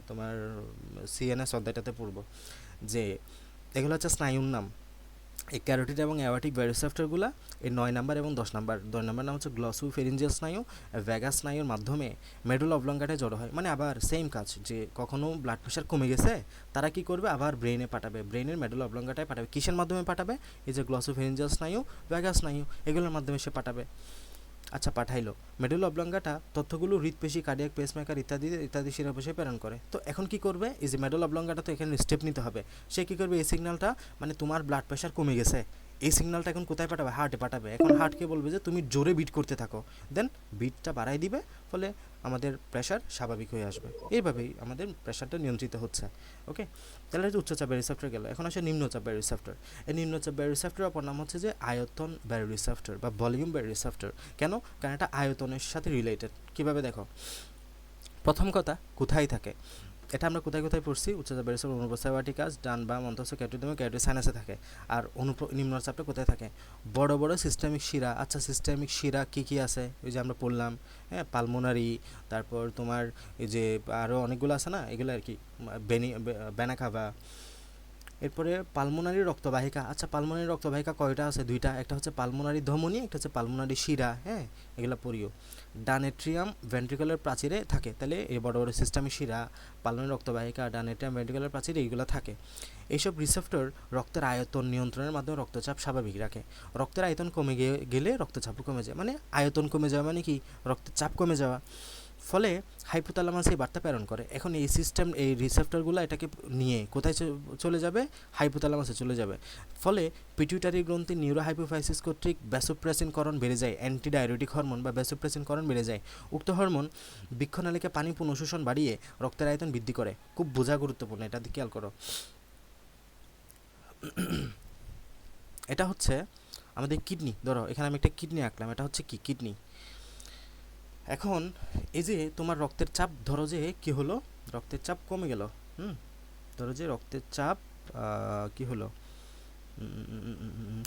তোমার সিএনএস অধ্যায়টাতে পড়ব, যে এগুলো হচ্ছে স্নায়ুর নাম। এই ক্যারোটিড এবং অ্যাওয়ার্টিক ভ্যারিসেপ্টরগুলো এই 9 নাম্বার এবং 10 নাম্বার নাম হচ্ছে গ্লসোফেরিঞ্জিয়াল স্নায়ু, ভ্যাগাস স্নায়ুর মাধ্যমে মেডুলা অবলঙ্গাটায় জড়ো হয়। মানে আবার সেম কাজ, যে কখনো ব্লাড প্রেশার কমে গেছে তারা কি করবে, আবার ব্রেনে পাঠাবে, ব্রেনের মেডুলা অবলঙ্গাটায় পাঠাবে। কিসের মাধ্যমে পাঠাবে, এই যে গ্লসোফেরিঞ্জিয়াল স্নায়ু, ভ্যাগাস স্নায়ু, এগুলোর মাধ্যমে সে পাঠাবে। আচ্ছা, পাঠাইলো, মেডুলা অবলঙ্গাটা তথ্যগুলো হৃৎপেশি, কার্ডিয়াক পেসমেকার ইত্যাদি শিরাপোষে প্রেরণ করে। তো এখন কি করবে, এই যে মেডুলা অবলঙ্গাটা তো এখানে স্টেপ নিতে হবে, সে কি করবে, এই সিগন্যালটা মানে তোমার ব্লাড প্রেশার কমে গেছে এই সিগন্যালটা এখন কোথায় পাঠাবে? হার্টে পাঠাবে। এখন হার্টকে বলবে যে তুমি জোরে বিট করতে থাকো, দেন বিটটা বাড়াই দিবে, ফলে আমাদের প্রেশার স্বাভাবিক হয়ে আসবে। এইভাবেই আমাদের প্রেশারটা নিয়ন্ত্রিত হচ্ছে। ওকে, তাহলে এটা উচ্চচাপের রিসেপ্টর গেল। এখন আসে নিম্নচাপের রিসেপ্টর। এই নিম্নচাপের রিসেপ্টর অপর নাম হচ্ছে যে আয়তন ব্যয় রিসেপ্টর বা ভলিউম ব্যয় রিসেপ্টর। কেন? কারণ এটা আয়তনের সাথে রিলেটেড। কীভাবে দেখো, প্রথম কথা কোথায় থাকে, এটা আমরা কোথায় কোথায় পড়ছি? উচ্চচাপের রিসেপ্টর অনুপ্রস্থ ভার্টিকাস, ডান বাম অন্তঃস্থ ক্যারোটিড এবং ক্যারোটিড সাইনাসে থাকে। আর নিম্নচাপটা কোথায় থাকে? বড় বড় সিস্টেমিক শিরা। আচ্ছা, সিস্টেমিক শিরা কী কী আছে? ওই যে আমরা পড়লাম, হ্যাঁ, পালমোনারি, তারপর তোমার এই যে আরও অনেকগুলো আছে না, এগুলো আর কি, বেনাকাভা। এরপরে পালমোনারি রক্তবাহিকা। আচ্ছা, পালমোনারি রক্তবাহিকা কয়টা আছে? দুইটা। একটা হচ্ছে পালমোনারি ধমনী, একটা হচ্ছে পালমোনারি শিরা। হ্যাঁ, এগুলো পড়িও। ডানেট্রিয়াম ভেন্ট্রিকুলার প্রাচীরে থাকে। তাহলে এই বড় বড় সিস্টেমিক শিরা, পালমোনারি রক্তবাহিকা, ডানেট্রিয়াম ভেন্ট্রিকুলার প্রাচীরে এইগুলো থাকে। এইসব রিসেপ্টর রক্তের আয়তন নিয়ন্ত্রণের মাধ্যমে রক্তচাপ স্বাভাবিক রাখে। রক্তের আয়তন কমে গেলে রক্তচাপও কমে যায়। মানে আয়তন কমে যাওয়া মানে কি? রক্তের চাপ কমে যাওয়া। ফলে হাইপোথ্যালামাস এই বার্তা প্রেরণ করে। এখন এই সিস্টেম, এই রিসেপ্টরগুলো এটাকে নিয়ে কোথায় চলে যাবে? হাইপোথ্যালামাসে চলে যাবে। ফলে পিটুইটারি গ্রন্থি নিউরোহাইপোফাইসিস কর্তৃক ভ্যাসোপ্রেসিনকরণ বেড়ে যায়। অ্যান্টিডায়োরেটিক হরমোন বা ভ্যাসোপ্রেসিনকরণ বেড়ে যায়। উক্ত হরমোন বৃক্ষনালীকে পানি পুনঃশোষণ বাড়িয়ে রক্তের আয়তন বৃদ্ধি করে। খুব বোঝা গুরুত্বপূর্ণ, এটা খেয়াল করো। এটা হচ্ছে আমাদের কিডনি। ধরো এখানে আমি একটা কিডনি আঁকলাম, এটা হচ্ছে কি? কিডনি। এখন এই যে তোমার রক্তের চাপ, ধরো যে কি হলো, রক্তের চাপ কমে গেল। ধরো যে রক্তের চাপ কি হলো,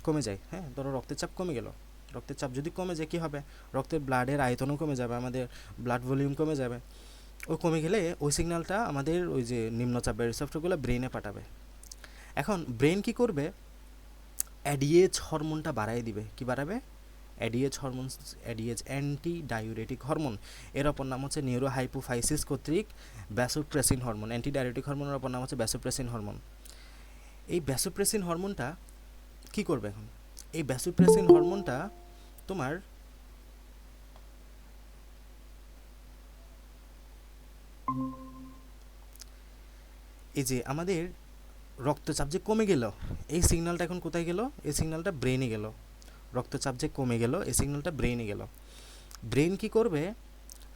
কমে যায়। হ্যাঁ, ধরো রক্তের চাপ কমে গেল। রক্তের চাপ যদি কমে যায় কী হবে? রক্তের ব্লাডের আয়তনও কমে যাবে, আমাদের ব্লাড ভলিউম কমে যাবে। ওই কমে গেলে ওই সিগন্যালটা আমাদের ওই যে নিম্নচাপের রিসেপ্টরগুলো ব্রেনে পাঠাবে। এখন ব্রেন কি করবে? অ্যাডিএচ হরমোনটা বাড়াই দিবে। কি বাড়াবে? অ্যাডিএচ হরমোন, অ্যাডিএচ অ্যান্টি ডায়ুরেটিক হরমোন। এর অপর নাম হচ্ছে নিউরোহাইপোফাইসিস কর্তৃক ভ্যাসোপ্রেসিন হরমোন। অ্যান্টি ডায়ুরেটিক হরমোনের অপর নাম হচ্ছে ভ্যাসোপ্রেসিন হরমোন। এই ভ্যাসোপ্রেসিন হরমোনটা কি করবে এখন? এই ভ্যাসোপ্রেসিন হরমোনটা তোমার এই যে আমাদের রক্তচাপ যে কমে গেল, এই সিগন্যালটা এখন কোথায় গেল? এই সিগন্যালটা ব্রেনে গেল। রক্তচাপ যে কমে গেল, এই সিগন্যালটা ব্রেনে গেল। ব্রেন কি করবে?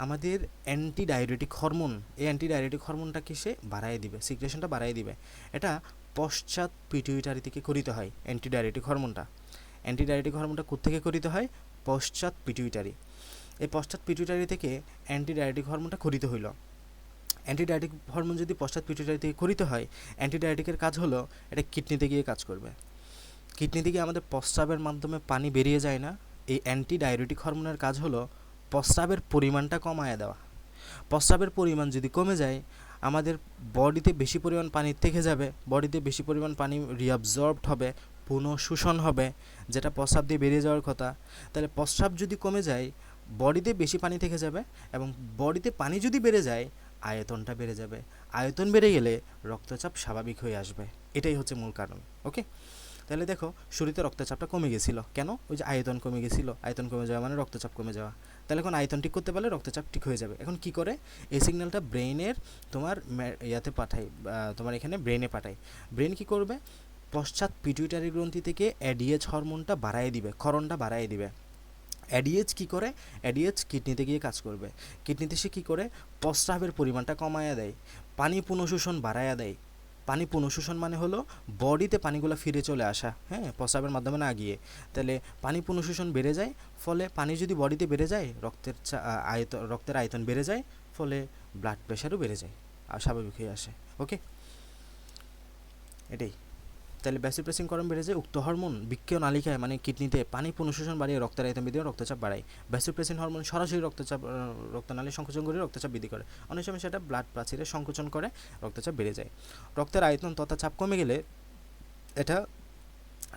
আমাদের অ্যান্টিডায়োরেটিক হরমোন, এই অ্যান্টিডায়োরেটিক হরমোনটাকে সে বাড়ায় দিবে, সিক্রেশনটা বাড়ায় দিবে। এটা পশ্চাৎ পিটুইটারি থেকে করিতে হয়। অ্যান্টিডায়োরেটিক হরমোনটা কোত্থেকে করিতে হয়? পশ্চাৎ পিটুইটারি। এই পশ্চাৎ পিটুইটারি থেকে অ্যান্টিডায়োরেটিক হরমোনটা করিতে হইল। অ্যান্টিডায়োরেটিক হরমোন যদি পশ্চাৎ পিটুইটারি থেকে করিতে হয়, অ্যান্টিডায়োরেটিকের কাজ হলো এটা কিডনিতে গিয়ে কাজ করবে। কিডনিতে গিয়ে আমাদের প্রস্রাবের মাধ্যমে পানি বেরিয়ে যায় না? এই অ্যান্টিডায়োরেটিক হরমোনের কাজ হলো প্রস্রাবের পরিমাণটা কমায় দেওয়া। প্রস্রাবের পরিমাণ যদি কমে যায়, আমাদের বডিতে বেশি পরিমাণ পানি থেকে যাবে, বডিতে বেশি পরিমাণ পানি রিঅ্যাবজর্বড হবে, পুনঃশোষণ হবে, যেটা প্রস্রাব দিয়ে বেরিয়ে যাওয়ার কথা। তাহলে প্রস্রাব যদি কমে যায়, বডিতে বেশি পানি থেকে যাবে, এবং বডিতে পানি যদি বেড়ে যায়, আয়তনটা বেড়ে যাবে। আয়তন বেড়ে গেলে রক্তচাপ স্বাভাবিক হয়ে আসবে। এটাই হচ্ছে মূল কারণ। ওকে, তাহলে দেখো শুরুতে রক্তচাপটা কমে গেছিলো। কেন? ওই যে আয়তন কমে গেছিলো। আয়তন কমে যাওয়া মানে রক্তচাপ কমে যাওয়া। তাহলে এখন আয়তন ঠিক করতে পারলে রক্তচাপ ঠিক হয়ে যাবে। এখন কি করে? এই সিগন্যালটা ব্রেনের তোমার ইয়াতে পাঠায়, তোমার এখানে ব্রেনে পাঠায়। ব্রেন কি করবে? পশ্চাৎ পিটুইটারি গ্রন্থি থেকে অ্যাডিএচ হরমোনটা বাড়ায় দিবে, ক্ষরণটা বাড়ায় দিবে। অ্যাডিএচ কি করে? অ্যাডিএচ কিডনিতে গিয়ে কাজ করবে। কিডনিতে সে কী করে? প্রস্রাবের পরিমাণটা কমায়া দেয়, পানি পুনঃশোষণ বাড়ায়া দেয়। পানি পুনঃশোষণ মানে হলো বডিতে পানিগুলো ফিরে চলে আসা, হ্যাঁ, প্রস্রাবের মাধ্যমে না গিয়ে। তাহলে পানি পুনঃশোষণ বেড়ে যায়, ফলে পানি যদি বডিতে বেড়ে যায়, রক্তের আয়তন বেড়ে যায়, ফলে ব্লাড প্রেশারও বেড়ে যায় আর স্বাভাবিক হয়ে আসে। ওকে, এটাই। তাহলে ভ্যাসোপ্রেসিনকরণ বেড়ে যায়। উক্ত হরমোন বৃক্কীয় নালিকায় মানে কিডনিতে পানি পুনঃশোষণ বাড়িয়ে রক্তের আয়তন বৃদ্ধি করে রক্তচাপ বাড়ায়। ভ্যাসোপ্রেসিন হরমোন সরাসরি রক্তনালী সংকোচন করে রক্তচাপ বৃদ্ধি করে। অনেক সময় সেটা ব্লাড প্রাচীরে সংকোচন করে, রক্তচাপ বেড়ে যায়। রক্তের আয়তন তথা চাপ কমে গেলে এটা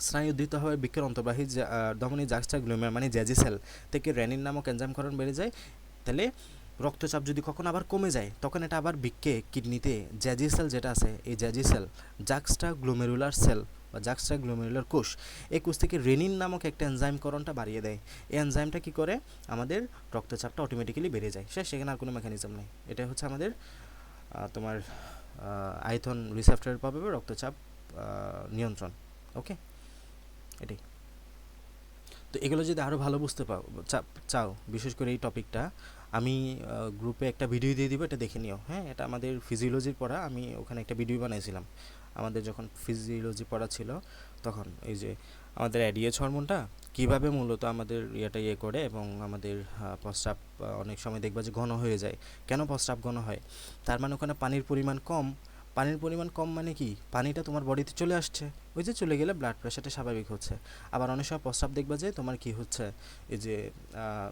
স্নায়ু উদ্ধৃত হয়ে বৃক্কের অন্তর্বাহী ধমনী জাক্সটাগ্লুমের মানে জ্যাজি সেল থেকে রেনিন নামক এনজাইমকরণ বেড়ে যায়। তাহলে রক্তচাপ যদি কখন আবার কমে যায়, তখন এটা আবার বৃক্কে কিডনিতে জ্যাজি সেল যেটা আছে, এই জ্যাজি সেল জাক্সটাগ্লোমেরুলার সেল বা জাক্সটাগ্লোমেরুলার কোষ, এই কোষ থেকে রেনিন নামক একটা এনজাইমকরণটা বাড়িয়ে দেয়। এই এনজাইমটা কী করে? আমাদের রক্তচাপটা অটোমেটিক্যালি বেড়ে যায়। সেখানে আর কোনো মেকানিজম নেই। এটাই হচ্ছে আমাদের তোমার আয়তন রিসেপ্টরের প্রভাবে রক্তচাপ নিয়ন্ত্রণ। ওকে, এটাই। তো এগুলো যদি আরও ভালো বুঝতে চাও, বিশেষ করে এই টপিকটা, আমি গ্রুপে একটা ভিডিও দিয়ে দিব, এটা দেখে নিও। হ্যাঁ, এটা আমাদের ফিজিওলজির পড়া, আমি ওখানে একটা ভিডিও বানিয়েছিলাম আমাদের যখন ফিজিওলজি পড়া ছিল তখন। এই যে আমাদের অ্যাডিএইচ হরমোনটা কীভাবে মূলত আমাদের ইয়ে করে, এবং আমাদের প্রস্রাব অনেক সময় দেখবা যে ঘন হয়ে যায়। কেন প্রস্রাব ঘন হয়? তার মানে ওখানে পানির পরিমাণ কম। পানির পরিমাণ কম মানে কি, পানিটা তোমার বডিতে চলে আসছে, ওই যে চলে গেলে ব্লাড প্রেশারটা স্বাভাবিক হচ্ছে। আবার অনেক সময় প্রস্রাব দেখবা যে তোমার কি হচ্ছে, এই যে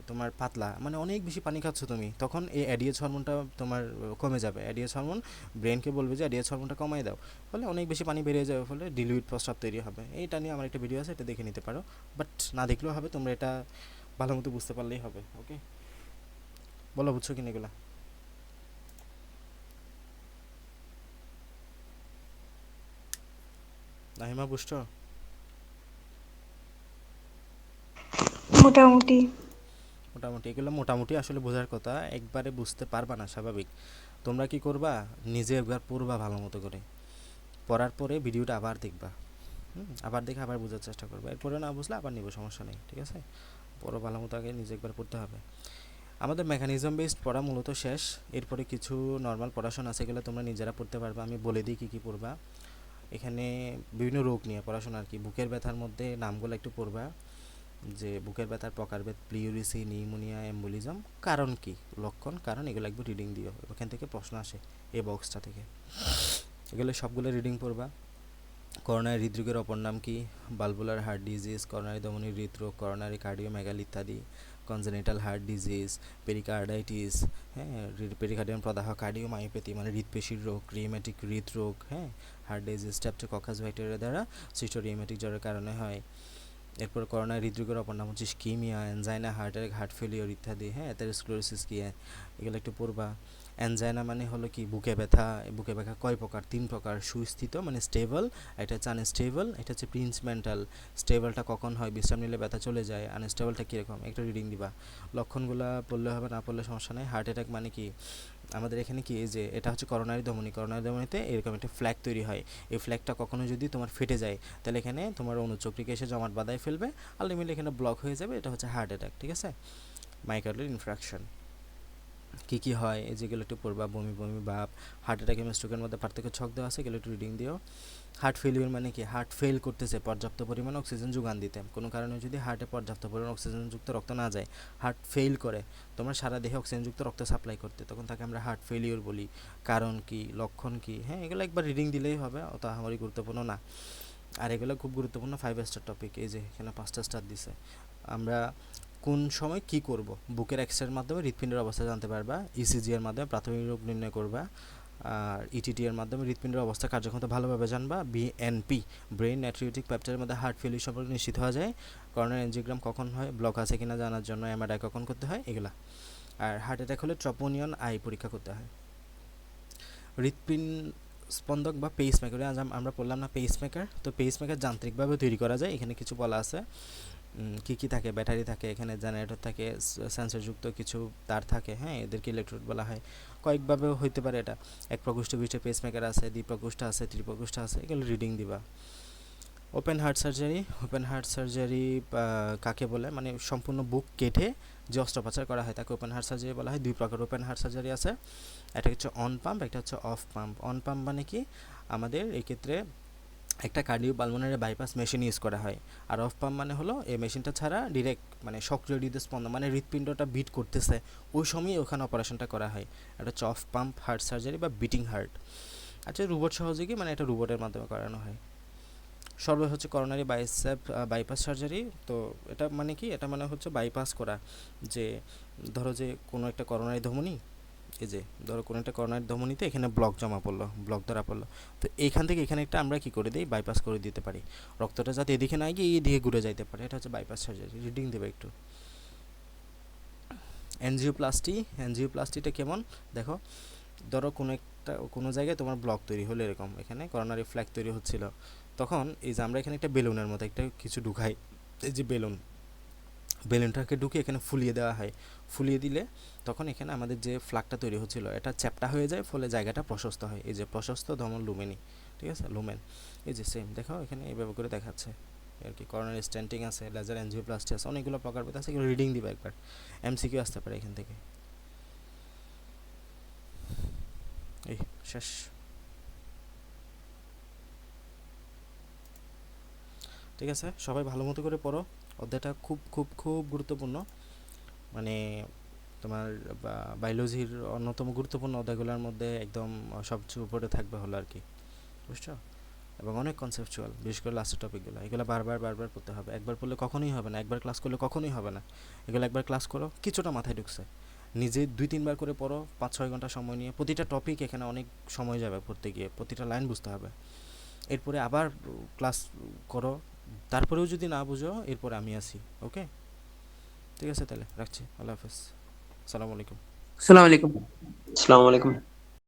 তোমার পাতলা, মানে অনেক বেশি পানি খাচ্ছ তুমি, তখন এই অ্যাডিএইচ হরমোনটা তোমার কমে যাবে। অ্যাডিএইচ হরমোন ব্রেনকে বলবে যে অ্যাডিএইচ হরমোনটা কমাই দাও, ফলে অনেক বেশি পানি বেরিয়ে যাবে, ফলে ডিলিউট প্রস্রাব তৈরি হবে। এইটা নিয়ে আমার একটা ভিডিও আছে, এটা দেখে নিতে পারো, বাট না দেখলেও হবে, তোমরা এটা ভালো মতো বুঝতে পারলেই হবে। ওকে, বলো বুঝছো কিনা এগুলা? নাহিমা বুঝছো? মোটামুটি। মোটামুটি, এগুলো মোটামুটি আসলে বোঝার কথা, একবারে বুঝতে পারবা না, স্বাভাবিক। তোমরা কি করবা, নিজে একবার পড়বা ভালো মতো করে, পড়ার পরে ভিডিওটা আবার দেখবা, আবার দেখে আবার বোঝার চেষ্টা করবা, এরপরে না বুঝলে আবার নিব, সমস্যা নেই, ঠিক আছে? পড়ো ভালো মতো, আগে নিজে একবার পড়তে হবে। আমাদের মেকানিজম বেসড পড়া মূলত শেষ, এরপরে কিছু নর্মাল পড়াশোনা আছে, এগুলো তোমরা নিজেরা পড়তে পারবা, আমি বলে দিই কী কী পড়বা। এখানে বিভিন্ন রোগ নিয়ে পড়াশোনা আর কি। বুকের ব্যথার মধ্যে নামগুলো একটু পড়বা, যে বুকের ব্যথার প্রকারভেদ, প্লিউরিসি, নিউমোনিয়া, এম্বোলিজম, কারণ কি, লক্ষণ, কারণ, এগুলো একটু রিডিং দিও, ওখান থেকে প্রশ্ন আসে এই বক্সটা থেকে, এগুলো সবগুলো রিডিং পড়বা। করোনারি হৃদরোগের অপর নাম কি, ভালভুলার হার্ট ডিজিজ, করোনারি ধমনির হৃদরোগ, করোনারি কার্ডিওমেগালি ইত্যাদি, কনজেনিটাল হার্ট ডিজিজ, পেরিকার্ডাইটিস, হ্যাঁ, পেরিকার্ডিয়াম প্রদাহ, কার্ডিওমায়োপ্যাথি মানে হৃদপেশির রোগ, রিউম্যাটিক হৃদরোগ, হ্যাঁ, হার্ট ডিজিজ স্ট্রেপ্টোককাস ব্যাকটেরিয়া দ্বারা সৃষ্ট রিউম্যাটিক জ্বরের কারণে হয়। এরপর করোনারি হৃদরোগের অপর নাম হচ্ছে ইসকিমিয়া, এনজাইনা, হার্ট ফেলিওর ইত্যাদি, হ্যাঁ, অ্যাথেরোস্ক্লেরোসিস কি, এগুলো একটু পড়বা। অ্যানজাইনা মানে হলো কি, বুকে ব্যথা। বুকে ব্যথা কয় প্রকার? 3 প্রকার। সুস্থিত মানে স্টেবল, এটা হচ্ছে আনস্টেবল, এটা হচ্ছে প্রিন্স মেন্টাল। স্টেবলটা কখন হয়? বিশ্রাম নিলে ব্যথা চলে যায়। আনস্টেবলটা কীরকম? একটু রিডিং দিবা। লক্ষণগুলো পড়লে হবে, না পড়লে সমস্যা নেই। হার্ট অ্যাটাক মানে কি, আমাদের এখানে কি, এই যে এটা হচ্ছে করোনারি ধমনী, করোনারি ধমনীতে এরকম একটা ফ্ল্যাগ তৈরি হয়, এই ফ্ল্যাগটা কখনো যদি তোমার ফেটে যায়, তাহলে এখানে তোমার অনুচক্রিকা এসে জমাট বাঁধায় ফেলবে, আলটিমেটলি এখানে ব্লক হয়ে যাবে, এটা হচ্ছে হার্ট অ্যাটাক, ঠিক আছে? মাইকার্ডিয়াল ইনফ্রাকশন কী কী হয়, এই যেগুলো একটু পড়বা। বমি বমি ভাব, হার্ট অ্যাটাক এবং স্ট্রোকের মধ্যে পার্থক্য ছক দেওয়া আছে, এগুলো একটু রিডিং দিও। হার্ট ফেলিওর মানে কি, হার্ট ফেল করতেছে পর্যাপ্ত পরিমাণে অক্সিজেন যোগান দিতে, কোনো কারণে যদি হার্টে পর্যাপ্ত পরিমাণ অক্সিজেনযুক্ত রক্ত না যায়, হার্ট ফেল করে, তোমার সারা দেহে অক্সিজেনযুক্ত রক্ত সাপ্লাই করতে, তখন তাকে আমরা হার্ট ফেলিওর বলি। কারণ কি, লক্ষণ কি, হ্যাঁ, এগুলো একবার রিডিং দিলেই হবে, অত আমারই গুরুত্বপূর্ণ না। আর এগুলো খুব গুরুত্বপূর্ণ 5 স্টার টপিক, এই যে এখানে 5টা স্টার দিছে। আমরা কোন সময় কি করব, বুকের এক্সরের মাধ্যমে হৃৎপিণ্ডের অবস্থা জানতে পারবা, ইসিজি এর মাধ্যমে প্রাথমিক রোগ নির্ণয় করবা, আর ইটিটি এর মাধ্যমে হৃৎপিণ্ডের অবস্থা কার্যক্ষমতা ভালোভাবে জানবা, বিএনপি ব্রেন নাইট্রিওটিক পেপটাইডের মধ্যে হার্ট ফেলিওর সম্পর্কে নিশ্চিত হওয়া যায়, করোনারি এনজিওগ্রাম কখন হয়, ব্লক আছে কিনা জানার জন্য এমআরআই কখন করতে হয়, এগুলা। আর হার্ট অ্যাটাক হলে ট্রপোনিয়ন আই পরীক্ষা করতে হয়। হৃৎপিণ্ড স্পন্দক বা পেস মেকার, আজ আমরা পড়লাম না পেস মেকার, তো পেস মেকার যান্ত্রিকভাবে তৈরি করা যায়, এখানে কিছু বলা আছে। কী কী থাকে, ব্যাটারি থাকে, এখানে জেনারেটর থাকে, সেন্সরযুক্ত কিছু তার থাকে, হ্যাঁ, এদেরকে ইলেকট্রোড বলা হয়। কয়েকভাবেও হইতে পারে এটা, এক প্রকোষ্ঠ বিশিষ্ট পেস মেকার আছে, দ্বিপ্রকোষ্ঠ আছে, ত্রিপ্রকোষ্ঠ আছে, এগুলো রিডিং দিবা। Open heart surgery, open heart surgery কাকে বলে, মানে সম্পূর্ণ বুক কেটে যে অস্ত্রোপচার করা হয় তাকে ওপেন হার্ট সার্জারি বলা হয়। 2 প্রকার ওপেন হার্ট সার্জারি আছে, একটা হচ্ছে অন পাম্প, একটা হচ্ছে অফ পাম্প। অন পাম্প মানে কি, আমাদের এক্ষেত্রে একটা cardio pulmonary bypass machine use করা হয়। আর অফ পাম্প মানে হলো এই মেশিনটা ছাড়া ডিরেক্ট, মানে সক্রিয় হৃদস্পন্দন, মানে হৃৎপিণ্ডটা বিট করতেছে ওই সময় ওখানে অপারেশনটা করা হয়, এটা হচ্ছে অফ পাম্প হার্ট সার্জারি বা বিটিং হার্ট। আচ্ছা, রোবট সহযোগী মানে এটা রোবটের মাধ্যমে করানো হয়। সর্ব হচ্ছে করোনারি বাইপাস সার্জারি, তো এটা মানে কি, এটা মানে হচ্ছে বাইপাস করা, যে ধরো যে কোনো একটা করোনারি ধমনী, এই যে ধরো কোনো একটা করোনারি ধমনীতে এখানে ব্লক জমা পড়লো, ব্লক ধরা পড়লো, তো এইখান থেকে এখানে একটা আমরা কি করে দিই, বাইপাস করে দিতে পারি, রক্তটা যাতে এদিকে না গিয়ে এদিকে ঘুরে যাইতে পারে, এটা হচ্ছে বাইপাস সার্জারি। রিডিং দেবে একটু। এনজিওপ্লাস্টিটা কেমন দেখো, ধরো কোনো জায়গায় তোমার ব্লক তৈরি হলো, এরকম এখানে করোনারি ফ্ল্যাগ তৈরি হচ্ছিল, তখন এই যে আমরা এখানে একটা বেলুনের মতো একটা কিছু ঢুকাই, এই যে বেলুনটাকে ঢুকে এখানে ফুলিয়ে দেওয়া হয়, ফুলিয়ে দিলে তখন এখানে আমাদের যে ফ্ল্যাগটা তৈরি হচ্ছিল এটা চ্যাপ্টা হয়ে যায়, ফলে জায়গাটা প্রশস্ত হয়, এই যে প্রশস্ত ধমন লুমেনি, ঠিক আছে, লুমেন, এই যে সেম দেখো এখানে এইভাবে করে দেখাচ্ছে, আর কি। করোনারি স্টেন্টিং আছে, লেজার এনজিওপ্লাস্টি আছে, অনেকগুলো প্রকারভেদ আছে, এগুলো রিডিং দিবা একবার, এমসিকিউ আসতে পারে এখান থেকে। এই শেষ। ঠিক আছে, সবাই ভালো মতো করে পড়ো, অধ্যায়টা খুব খুব খুব গুরুত্বপূর্ণ, মানে তোমার বায়োলজির অন্যতম গুরুত্বপূর্ণ অধ্যায়গুলোর মধ্যে একদম সবচেয়ে উপরে থাকবে হলো আর কি, বুঝছো? এবং অনেক কনসেপচুয়াল, বিশেষ করে লাস্টের টপিকগুলো, এগুলো বারবার বারবার পড়তে হবে, একবার পড়লে কখনোই হবে না, একবার ক্লাস করলে কখনোই হবে না, এগুলো একবার ক্লাস করো কিছুটা মাথায় ঢুকছে, নিজে 2-3 বার করে পড়ো, 5-6 ঘন্টা সময় নিয়ে, প্রতিটা টপিক এখানে অনেক সময় যাবে পড়তে গিয়ে, প্রতিটা লাইন বুঝতে হবে, এরপরে আবার ক্লাস করো, তারপরেও যদি না বুঝো এরপরে আমি আসি, ওকে? ঠিক আছে, তাহলে রাখছি, আল্লাহ হাফেজ, আসসালামু আলাইকুম। আসসালামু আলাইকুম। আসসালামু আলাইকুম।